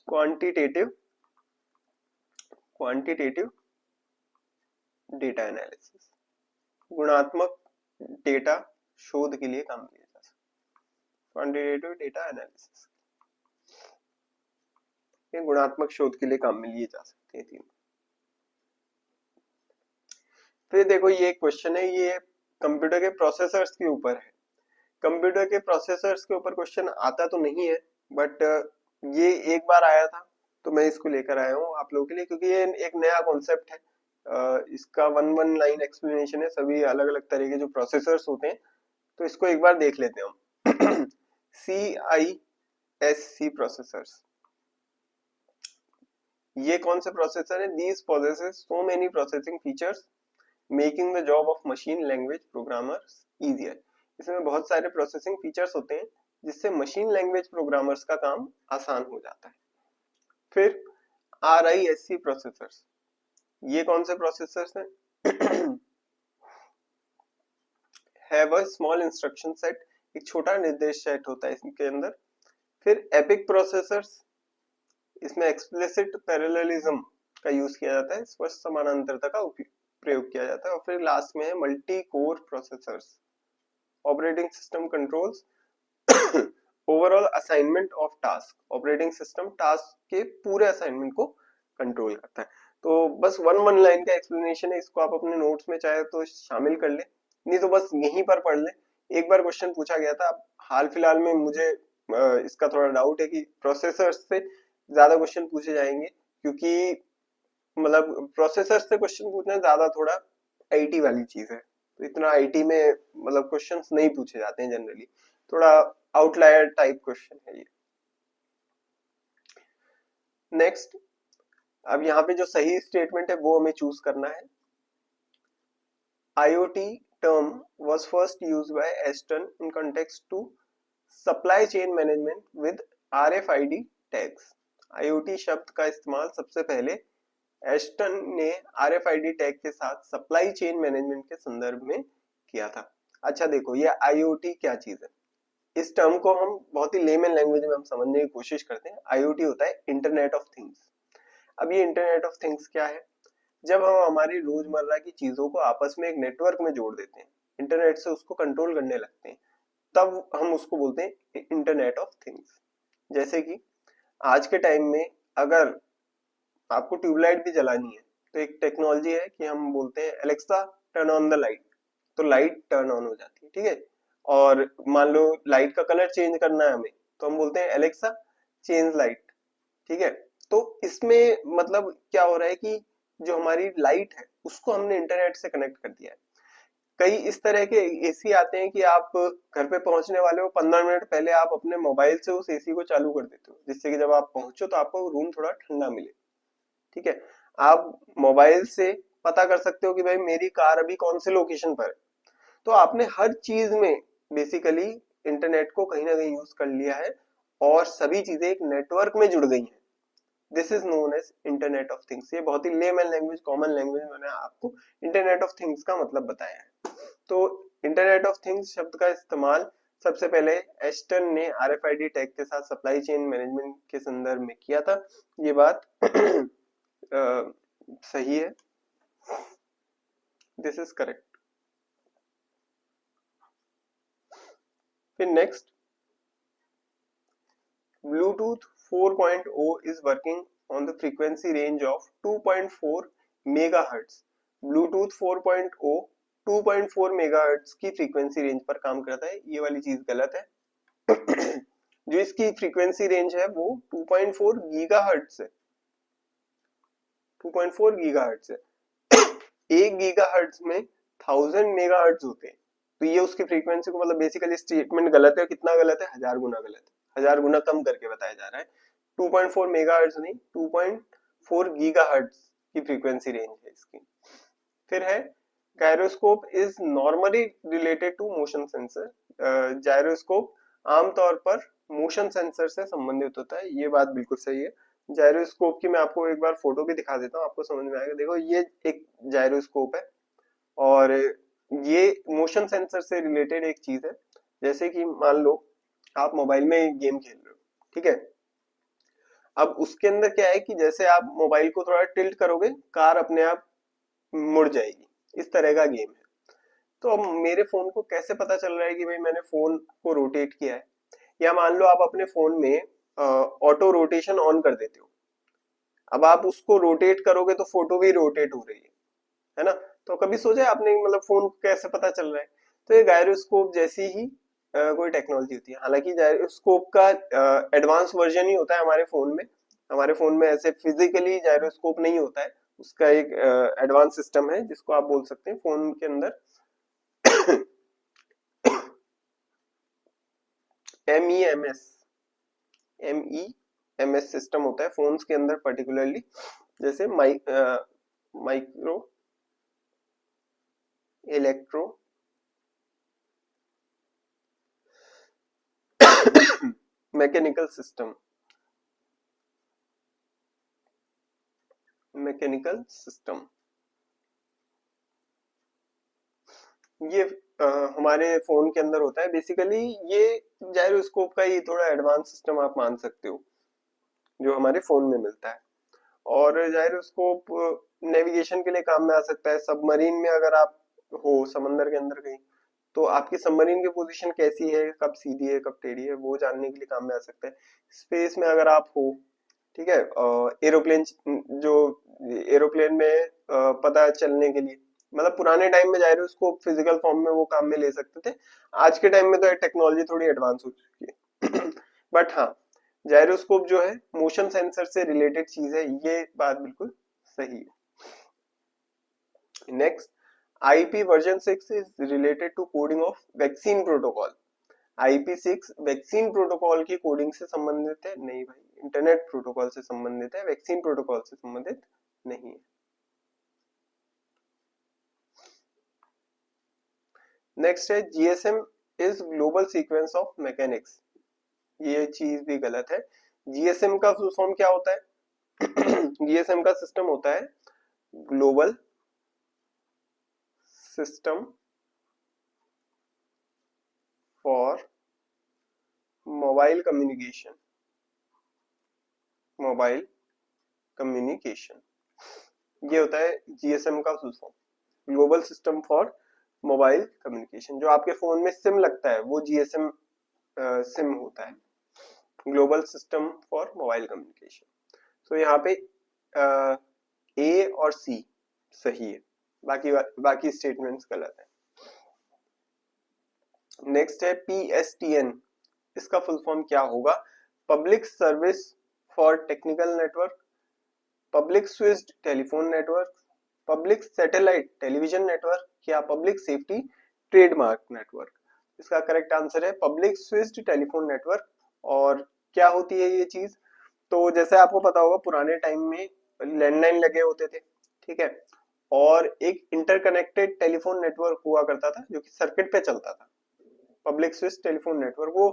क्वांटिटेटिव डेटा एनालिसिस, गुणात्मक डेटा शोध के लिए काम किया जा सकता है। क्वांटिटेटिव डेटा एनालिसिस ये गुणात्मक शोध के लिए काम में लिए जा सकते हैं तीनों। फिर देखो ये एक क्वेश्चन है, ये कंप्यूटर के प्रोसेसर्स के ऊपर है। कंप्यूटर के प्रोसेसर्स के ऊपर क्वेश्चन आता तो नहीं है, बट ये एक बार आया था तो मैं इसको लेकर आया हूँ आप लोगों के लिए, क्योंकि ये एक नया कॉन्सेप्ट है। इसका वन लाइन एक्सप्लेनेशन है सभी अलग अलग तरह के जो प्रोसेसर्स होते हैं, तो इसको एक बार देख लेते हैं हम। CISC प्रोसेसर्स, ये कौन से प्रोसेसर है? These possesses so many processing features making the job of machine language programmers easier। इसमें बहुत सारे प्रोसेसिंग फीचर्स होते हैं जिससे मशीन लैंग्वेज प्रोग्रामर्स का काम आसान हो जाता है। फिर RISC प्रोसेसर्स, ये कौन से प्रोसेसर्स हैं? Have a small instruction set, एक छोटा निर्देश सेट होता है इसके अंदर। फिर एपिक प्रोसेसर्स, इसमें एक्सप्लिसिट पैरेललिज्म का यूज किया जाता है, स्पष्ट समानांतरता का प्रयोग किया जाता है। और फिर लास्ट में है multi core processors, operating system controls overall assignment of task, operating system task के पूरे असाइनमेंट को कंट्रोल करता है। तो बस वन लाइन का एक्सप्लेनेशन है, इसको आप अपने नोट्स में चाहे तो शामिल कर ले, नहीं तो बस यहीं पर पढ़ ले। एक बार क्वेश्चन पूछा गया था, हाल फिलहाल में मुझे इसका थोड़ा डाउट है कि प्रोसेसर से ज्यादा क्वेश्चन पूछे जाएंगे, क्योंकि मतलब प्रोसेसर से क्वेश्चन पूछना ज्यादा थोड़ा आईटी वाली चीज है, तो इतना आईटी में मतलब क्वेश्चंस नहीं पूछे जाते हैं जनरली, थोड़ा आउटलायर टाइप क्वेश्चन है ये। नेक्स्ट, अब यहाँ पे जो सही स्टेटमेंट है वो हमें चूज करना है। IoT term was first used by Ashton in context to supply chain management with RFID tags। IoT शब्द का इस्तेमाल सबसे पहले एस्टन ने RFID टैग के साथ सप्लाई चेन मैनेजमेंट के संदर्भ में किया था। अच्छा देखो, ये IoT क्या चीज है, इस टर्म को हम बहुत ही लेमन लैंग्वेज में हम समझने की कोशिश करते हैं। IoT होता है इंटरनेट ऑफ थिंग्स। अब ये इंटरनेट ऑफ थिंग्स क्या है? जब हम हमारी रोजमर्रा की चीजों को आपस में एक नेटवर्क में जोड़ देते हैं, इंटरनेट से उसको कंट्रोल करने लगते हैं, तब हम उसको बोलते हैं इंटरनेट ऑफ थिंग्स। जैसे कि आज के टाइम में अगर आपको ट्यूबलाइट भी जलानी है तो एक टेक्नोलॉजी है कि हम बोलते हैं Alexa turn on the light, तो लाइट टर्न ऑन हो जाती है, ठीक है। और मान लो लाइट का कलर चेंज करना है हमें, तो हम बोलते हैं एलेक्सा चेंज लाइट, ठीक है। तो इसमें मतलब क्या हो रहा है कि जो हमारी लाइट है उसको हमने इंटरनेट से कनेक्ट कर दिया है। कई इस तरह के एसी आते हैं कि आप घर पे पहुंचने वाले हो, 15 मिनट पहले आप अपने मोबाइल से उस एसी को चालू कर देते हो, जिससे कि जब आप पहुंचो तो आपको रूम थोड़ा ठंडा मिले, ठीक है। आप मोबाइल से पता कर सकते हो कि भाई मेरी कार अभी कौन से लोकेशन पर है। तो आपने हर चीज में बेसिकली इंटरनेट को कहीं ना कहीं यूज कर लिया है और सभी चीजें एक नेटवर्क में जुड़ गई हैं। This is known as internet of things. ये बहुत ही लेमन लैंग्वेज, कॉमन लैंग्वेज मैंने आपको इंटरनेट ऑफ थिंग्स का मतलब बताया है। तो इंटरनेट ऑफ थिंग्स शब्द का इस्तेमाल सबसे पहले एस्टन ने RFID टैग के साथ सप्लाई चेन मैनेजमेंट के संदर्भ में किया था। ये बात सही है, दिस इज करेक्ट। फिर next, Bluetooth 4.0 is working on the frequency range of 2.4 megahertz। Bluetooth 4.0 2.4 megahertz की फ्रीक्वेंसी रेंज पर काम करता है, ये वाली चीज गलत है। जो इसकी फ्रीक्वेंसी रेंज है वो 2.4 गीगाहर्ट्ज है, 2.4 गीगाहर्ट्ज है। 1 गीगाहर्ट्ज में 1000 मेगाहर्ट्ज होते हैं, तो ये उसकी फ्रीक्वेंसी को मतलब बेसिकली स्टेटमेंट गलत है। कितना गलत है? 1000 गुना गलत है, 1000 गुना कम करके बताया जा रहा है। 2.4 मेगाहर्ट्ज नहीं, 2.4 गीगाहर्ट्ज की फ्रीक्वेंसी रेंज है इसकी। फिर है gyroscope is normally related to motion sensor. Gyroscope आमतौर पर मोशन सेंसर से संबंधित होता है, ये बात बिल्कुल सही है। जायरोस्कोप की मैं आपको एक बार फोटो भी दिखा देता हूँ, आपको समझ में आएगा। देखो ये एक जायरोस्कोप है और ये मोशन सेंसर से रिलेटेड एक चीज है। जैसे कि मान लो आप मोबाइल में गेम खेल रहे हो, ठीक है। अब उसके अंदर क्या है कि जैसे आप मोबाइल को थोड़ा टिल्ट करोगे, कार अपने आप मुड़ जाएगी, इस तरह का गेम है। तो अब मेरे फोन को कैसे पता चल रहा है कि भाई मैंने फोन को रोटेट किया है? या मान लो आप अपने फोन में ऑटो रोटेशन ऑन कर देते हो, अब आप उसको रोटेट करोगे तो फोटो भी रोटेट हो रही है ना। तो कभी सोचा है आपने मतलब फोन को कैसे पता चल रहा है? तो ये गायरोस्कोप जैसी ही कोई टेक्नोलॉजी होती है। हालांकि जायरोस्कोप का एडवांस वर्जन ही होता है हमारे फोन में। हमारे फोन में ऐसे फिजिकली जायरोस्कोप नहीं होता है, उसका एक एडवांस सिस्टम है जिसको आप बोल सकते हैं फोन के अंदर MEMS MEMS सिस्टम होता है फोन्स के अंदर पर्टिकुलरली। जैसे माइक्रो इलेक्ट्रो मैकेनिकल सिस्टम ये हमारे फोन के अंदर होता है बेसिकली। ये जायरोस्कोप का ही थोड़ा एडवांस सिस्टम आप मान सकते हो जो हमारे फोन में मिलता है। और जायरोस्कोप नेविगेशन के लिए काम में आ सकता है। सबमरीन में अगर आप हो समंदर के अंदर कहीं, तो आपकी सबमरीन की पोजीशन कैसी है, कब सीधी है कब टेढ़ी है, वो जानने के लिए काम में आ सकता है। स्पेस में अगर आप हो, ठीक है, एरोप्लेन जो एरोप्लेन में पता चलने के लिए, मतलब पुराने टाइम में जायरोस्कोप फिजिकल फॉर्म में वो काम में ले सकते थे। आज के टाइम में तो टेक्नोलॉजी थोड़ी एडवांस हो चुकी है बट हाँ, जायरोस्कोप जो है मोशन सेंसर से रिलेटेड चीज है, ये बात बिल्कुल सही है। Next, IP version 6 is related to coding of vaccine protocol. IP6 vaccine protocol की कोडिंग से संबंधित है? नहीं भाई, इंटरनेट प्रोटोकॉल से संबंधित है, वैक्सीन प्रोटोकॉल से संबंधित नहीं है। नेक्स्ट है GSM is global sequence of mechanics. ये चीज भी गलत है। GSM का फुल फॉर्म क्या होता है? GSM का सिस्टम होता है global system for mobile communication. Mobile communication, ये होता है GSM का full form, global system for mobile communication. जो आपके फोन में सिम लगता है वो GSM सिम होता है, global system for mobile communication. तो यहाँ पे A और C सही है, बाकी बाकी स्टेटमेंट्स गलत है। नेक्स्ट है PSTN, इसका फुल फॉर्म क्या होगा? Public service for technical network, public switched telephone network, public satellite television network, या पब्लिक सेफ्टी ट्रेडमार्क नेटवर्क। इसका करेक्ट आंसर है पब्लिक स्विच्ड टेलीफोन नेटवर्क। और क्या होती है ये चीज? तो जैसे आपको पता होगा पुराने टाइम में लैंडलाइन लगे होते थे, ठीक है, और एक इंटरकनेक्टेड टेलीफोन नेटवर्क हुआ करता था जो कि सर्किट पे चलता था। पब्लिक स्विच टेलीफोन नेटवर्क वो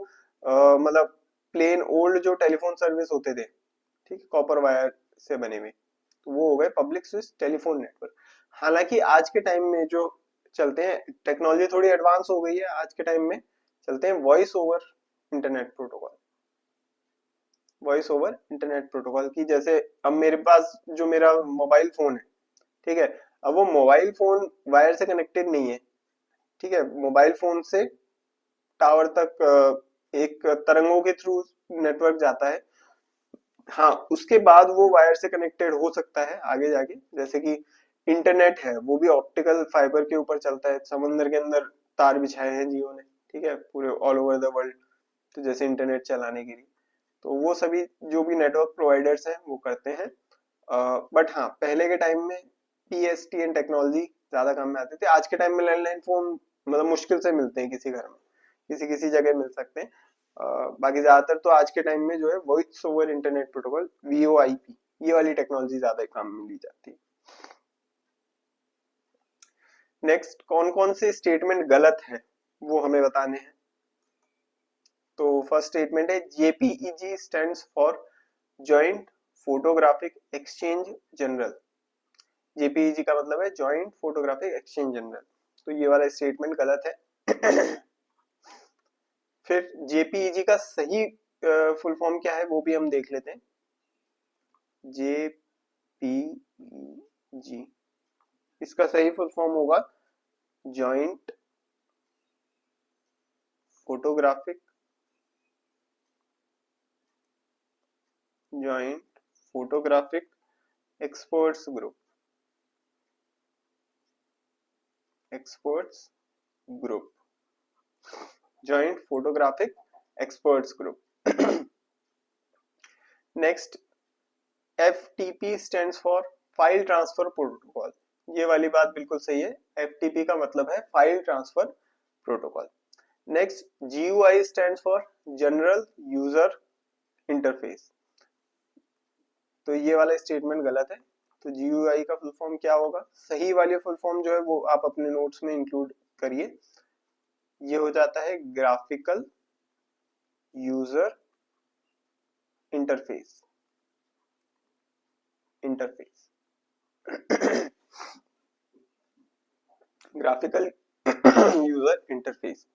मतलब प्लेन ओल्ड जो टेलीफोन सर्विस होते थे, ठीक है, कॉपर वायर से बने हुए, तो वो हो गए पब्लिक स्विच टेलीफोन नेटवर्क। हालांकि आज के टाइम में जो चलते हैं, टेक्नोलॉजी थोड़ी एडवांस हो गई है, आज के टाइम में चलते हैं voice over internet protocol. Voice over internet protocol की जैसे अब मेरे पास जो मेरा मोबाइल फोन है, ठीक है, अब वो मोबाइल फोन वायर से कनेक्टेड नहीं है, ठीक है, मोबाइल फोन से टावर तक एक तरंगों के थ्रू नेटवर्क जाता है। हाँ, उसके बाद वो वायर से कनेक्टेड हो सकता है आगे जाके, जैसे कि इंटरनेट है वो भी ऑप्टिकल फाइबर के ऊपर चलता है, समंदर के अंदर तार बिछाए हैं जियो ने, ठीक है, पूरे ऑल ओवर द वर्ल्ड, तो जैसे इंटरनेट चलाने के लिए, तो वो सभी जो भी नेटवर्क प्रोवाइडर्स हैं वो करते हैं। बट हाँ, पहले के टाइम में PSTN टेक्नोलॉजी ज्यादा काम में आती थी। आज के टाइम में लैंडलाइन फोन मतलब मुश्किल से मिलते हैं किसी घर में, किसी किसी जगह मिल सकते हैं। बाकी ज्यादातर तो आज के टाइम में जो है voice over internet protocol VoIP, ये वाली टेक्नोलॉजी ज्यादा काम में ली जाती है। नेक्स्ट, कौन कौन से स्टेटमेंट गलत है वो हमें बताने हैं। तो फर्स्ट स्टेटमेंट है JPEG stands for joint photographic exchange general. JPEG का मतलब है जॉइंट फोटोग्राफिक एक्सचेंज जनरल, तो ये वाला स्टेटमेंट गलत है। फिर जेपीईजी का सही फुल फॉर्म क्या है वो भी हम देख लेते हैं। जेपीईजी, इसका सही फुल फॉर्म होगा joint photographic experts group, experts group, joint photographic experts group. Next, FTP stands for file transfer protocol. ये वाली बात बिल्कुल सही है, FTP का मतलब है file transfer protocol. Next, GUI stands for general user interface, तो ये वाला स्टेटमेंट गलत है। तो GUI का फुल फॉर्म क्या होगा, सही वाली फुल फॉर्म जो है वो आप अपने नोट्स में इंक्लूड करिए। ये हो जाता है graphical user interface, graphical user interface.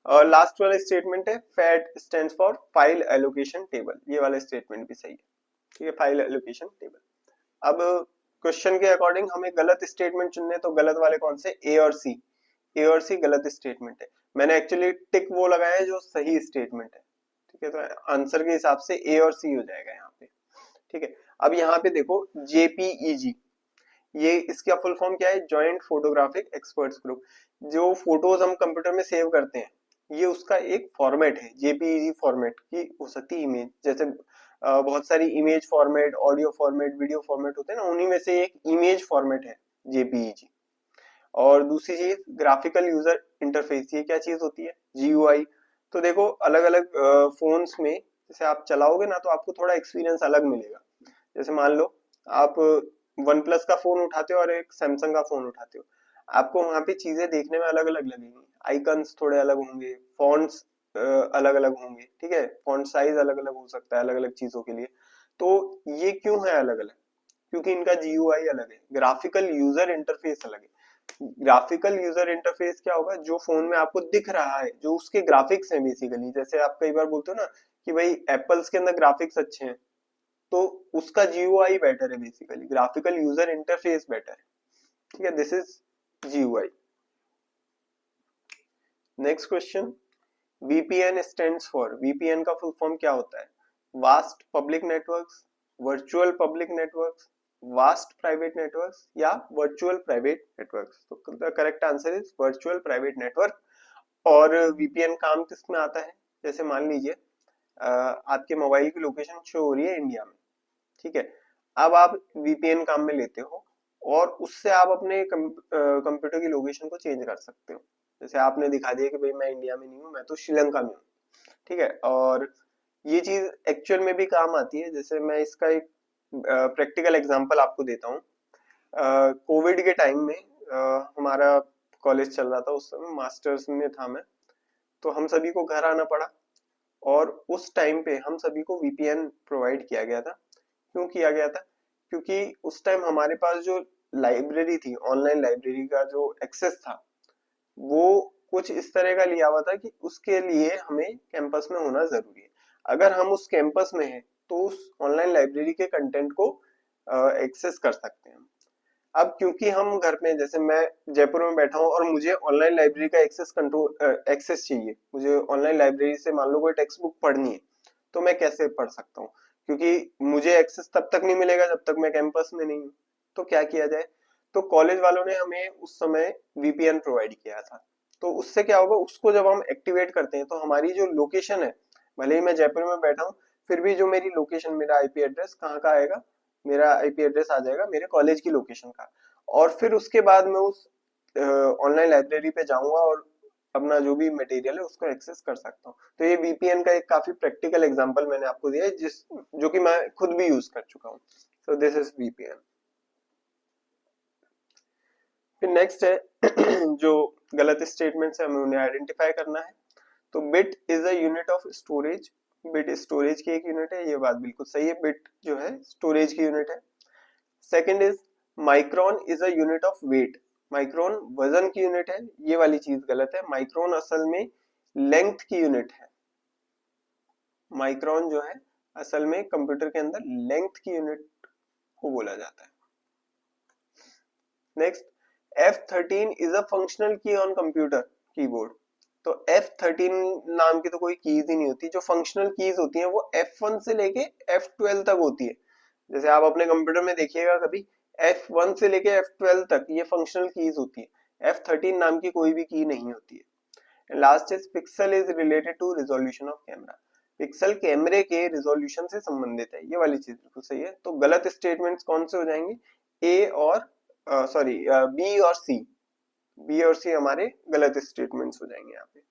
और लास्ट वाला स्टेटमेंट है fat stands for file allocation table, ये वाला स्टेटमेंट भी सही है, ठीक है, फाइल एलोकेशन टेबल। अब क्वेश्चन के अकॉर्डिंग हमें गलत स्टेटमेंट चुनने, तो गलत वाले कौन से, ए और सी। ए और सी गलत स्टेटमेंट है, मैंने एक्चुअली टिक वो लगाया है जो सही स्टेटमेंट है, ठीक है, तो आंसर के हिसाब से ए और सी हो जाएगा यहाँ पे, ठीक है। अब यहाँ पे देखो जेपीईजी, ये इसका फुल फॉर्म क्या है, जॉइंट फोटोग्राफिक एक्सपर्ट्स ग्रुप। जो फोटोज हम कंप्यूटर में सेव करते हैं ये उसका एक फॉर्मेट है, जेपीईजी फॉर्मेट की हो सकती है इमेज, जैसे बहुत सारी image format, audio format, video format होते हैं ना, उन्हीं में से एक इमेज फॉर्मेट है जेपीईजी। और दूसरी चीज ग्राफिकल यूजर इंटरफेस, ये क्या चीज होती है, जीयूआई। तो देखो अलग अलग फोन्स में जैसे आप चलाओगे ना तो आपको थोड़ा एक्सपीरियंस अलग मिलेगा। जैसे मान लो आप वन प्लस का फोन उठाते हो और एक सैमसंग का फोन उठाते हो, आपको वहां पे चीजें देखने में अलग अलग लगेंगी, आइकन्स थोड़े अलग होंगे, फॉन्ट्स अलग अलग होंगे, ठीक है, फॉन्ट साइज अलग अलग हो सकता है अलग अलग चीजों के लिए। तो ये क्यों है अलग अलग, क्योंकि इनका जीयूआई अलग है, ग्राफिकल यूजर इंटरफेस अलग है। ग्राफिकल यूजर इंटरफेस क्या होगा, जो फोन में आपको दिख रहा है, जो उसके ग्राफिक्स हैं बेसिकली, जैसे आप कई बार बोलते हो ना कि भाई एप्पल्स के अंदर ग्राफिक्स अच्छे हैं, तो उसका जीयूआई बेटर है, basically graphical user interface better है, ठीक है, this is GUI. Next question, VPN stands for, VPN का फुल फॉर्म क्या होता है, vast public networks, virtual public networks, vast private networks या वर्चुअल प्राइवेट नेटवर्क्स। तो the correct answer is virtual private network. और वीपीएन काम किस में आता है, जैसे मान लीजिए आपके मोबाइल की लोकेशन शो हो रही है इंडिया में, ठीक है, अब आप वीपीएन काम में लेते हो और उससे आप अपने कंप्यूटर की लोकेशन को चेंज कर सकते हो। जैसे आपने दिखा दिया कि भाई मैं इंडिया में नहीं हूँ, मैं तो श्रीलंका में हूँ, ठीक है, और ये चीज एक्चुअल में भी काम आती है। जैसे मैं इसका एक प्रैक्टिकल एग्जांपल आपको देता हूँ। कोविड के टाइम में हमारा कॉलेज चल रहा था, उस समय मास्टर्स में था मैं, तो हम सभी को घर आना पड़ा और उस टाइम पे हम सभी को वीपीएन प्रोवाइड किया गया था। क्यों किया गया था, क्योंकि उस टाइम हमारे पास जो लाइब्रेरी थी, ऑनलाइन लाइब्रेरी का जो एक्सेस था वो कुछ इस तरह का लिया हुआ था कि उसके लिए हमें कैंपस में होना जरूरी है। अगर हम उस कैंपस में हैं तो उस ऑनलाइन लाइब्रेरी के कंटेंट को एक्सेस कर सकते हैं। अब क्योंकि हम घर में, जैसे मैं जयपुर में बैठा हूँ और मुझे ऑनलाइन लाइब्रेरी का एक्सेस चाहिए, मुझे ऑनलाइन लाइब्रेरी से मान लो कोई टेक्स्ट बुक पढ़नी है, तो मैं कैसे पढ़ सकता हूँ, क्योंकि मुझे एक्सेस तब तक नहीं मिलेगा जब तक मैं कैंपस में नहीं हूँ। तो क्या किया जाए, तो कॉलेज वालों ने हमें उस समय वीपीएन प्रोवाइड किया था। तो उससे क्या होगा, उसको जब हम एक्टिवेट करते हैं तो हमारी जो लोकेशन है, भले ही मैं जयपुर में बैठा हूँ, फिर भी जो मेरी लोकेशन, मेरा आईपी एड्रेस कहाँ का आएगा, मेरा आईपी एड्रेस आ जाएगा मेरे कॉलेज की लोकेशन का। और फिर उसके बाद मैं उस ऑनलाइन लाइब्रेरी पे जाऊंगा और अपना जो भी मटेरियल है उसको एक्सेस कर सकता हूँ। तो ये वीपीएन का एक काफी प्रैक्टिकल एग्जांपल मैंने आपको दिया है, जो कि मैं खुद भी यूज कर चुका हूँ। So this is VPN. फिर नेक्स्ट है जो गलत स्टेटमेंट्स है हमें उन्हें आइडेंटिफाई करना है। तो bit is a unit of storage, bit storage की एक यूनिट है, ये बात बिल्कुल सही है, बिट जो है स्टोरेज की यूनिट है। Second is micron is a unit of weight, micron वजन की यूनिट है, ये वाली चीज गलत है, माइक्रोन असल में लेंथ की यूनिट है। माइक्रोन जो है असल में कंप्यूटर के अंदर लेंथ की यूनिट को बोला जाता है। Next, F13 is a functional की ऑन कंप्यूटर कीबोर्ड। तो F13 नाम की तो कोई कीज ही नहीं होती, जो फंक्शनल कीज होती हैं वो F1 से लेके F12 तक होती है। जैसे आप अपने कंप्यूटर में देखिएगा कभी, F1 से लेके F12 तक ये फंक्शनल कीज होती है, F13 नाम की कोई भी की नहीं होती है। Last is pixel is related to resolution of camera, pixel कैमरे के रिजोल्यूशन से संबंधित है, ये वाली चीज बिल्कुल सही है। तो गलत स्टेटमेंट्स कौन से हो जाएंगे, ए और सॉरी बी और सी, बी और सी हमारे गलत स्टेटमेंट्स हो जाएंगे यहाँ पे।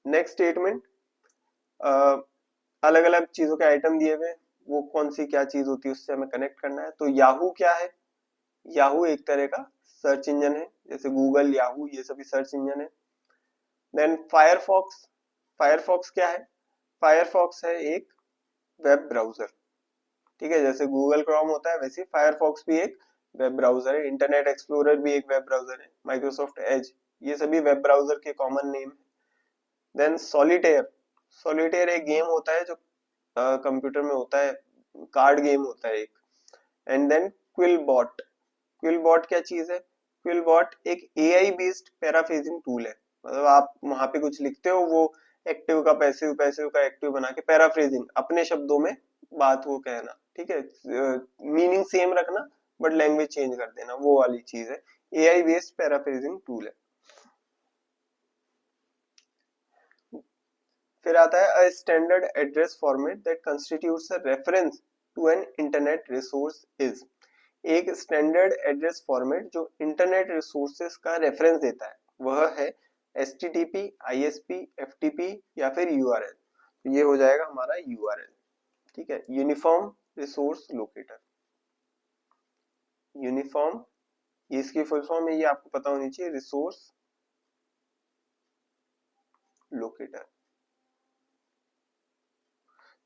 नेक्स्ट स्टेटमेंट, अलग अलग चीजों के आइटम दिए हुए, वो कौन सी क्या चीज होती है उससे हमें कनेक्ट करना है। तो याहू क्या है, याहू एक तरह का सर्च इंजन है, जैसे गूगल, याहू, ये सभी सर्च इंजन है। देन फायरफॉक्स, फायरफॉक्स क्या है, फायरफॉक्स है एक वेब ब्राउजर, ठीक है, जैसे गूगल क्रोम होता है वैसे फायरफॉक्स भी एक वेब ब्राउजर है, इंटरनेट एक्सप्लोरर भी एक वेब ब्राउजर है, माइक्रोसॉफ्ट एज, ये सभी वेब ब्राउजर के कॉमन नेम है। देन सॉलिटेयर, सॉलिटेयर एक गेम होता है जो कंप्यूटर में होता है, कार्ड गेम होता है एक। एंड देन क्विलबॉट, क्विलबॉट क्या चीज है, क्विलबॉट एक एआई बेस्ड पैराफ्रेजिंग टूल है, मतलब आप वहां पे कुछ लिखते हो, वो एक्टिव का पैसिव, पैसिव का एक्टिव बना के पैराफ्रेजिंग, अपने शब्दों में बात को कहना, ठीक है, मीनिंग सेम रखना बट लैंग्वेज चेंज कर देना, वो वाली चीज है, एआई बेस्ड पैराफ्रेजिंग टूल है। फिर आता है a standard address format that constitutes a reference to an internet resource is, एक स्टैंडर्ड एड्रेस फॉर्मेट जो इंटरनेट रिसोर्सेज का रेफरेंस देता है वह है HTTP, ISP, FTP या फिर URL। तो ये हो जाएगा हमारा URL, ठीक है, यूनिफॉर्म रिसोर्स लोकेटर, यूनिफॉर्म, ये इसकी फुल फॉर्म है, ये आपको पता होनी चाहिए, रिसोर्स लोकेटर।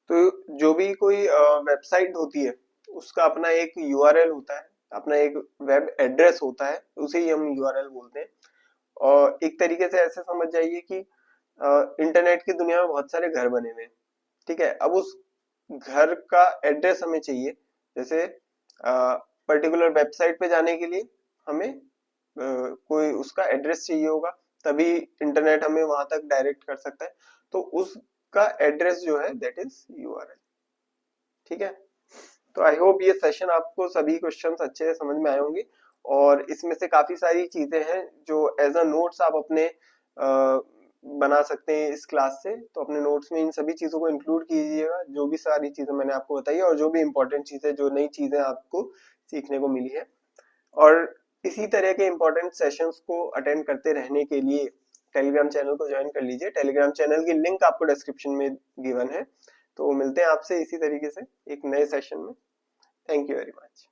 तो जो भी कोई वेबसाइट होती है उसका अपना एक URL होता है, अपना एक वेब एड्रेस होता है, उसे ही हम URL बोलते हैं। और एक तरीके से ऐसे समझ जाइए कि इंटरनेट की दुनिया में बहुत सारे घर बने हुए हैं, ठीक है, अब उस घर का एड्रेस हमें चाहिए, जैसे पर्टिकुलर वेबसाइट पे जाने के लिए हमें कोई उसका एड्रेस चाहिए होगा, तभी इंटरनेट हमें वहां तक डायरेक्ट कर सकता है, तो उसका एड्रेस जो है दैट इज URL, ठीक है। तो आई होप ये सेशन आपको सभी क्वेश्चंस अच्छे से समझ में आए होंगे, और इसमें से काफी सारी चीजें हैं जो एज अ नोट्स आप अपने बना सकते हैं इस क्लास से, तो अपने नोट्स में इन सभी चीजों को इंक्लूड कीजिएगा, जो भी सारी चीजें मैंने आपको बताई और जो भी इंपॉर्टेंट चीजें, जो नई चीजें आपको सीखने को मिली है। और इसी तरह के इंपॉर्टेंट सेशंस को अटेंड करते रहने के लिए टेलीग्राम चैनल को ज्वाइन कर लीजिए, टेलीग्राम चैनल की लिंक आपको डिस्क्रिप्शन में गिवन है। तो मिलते हैं आपसे इसी तरीके से एक नए सेशन में। Thank you very much.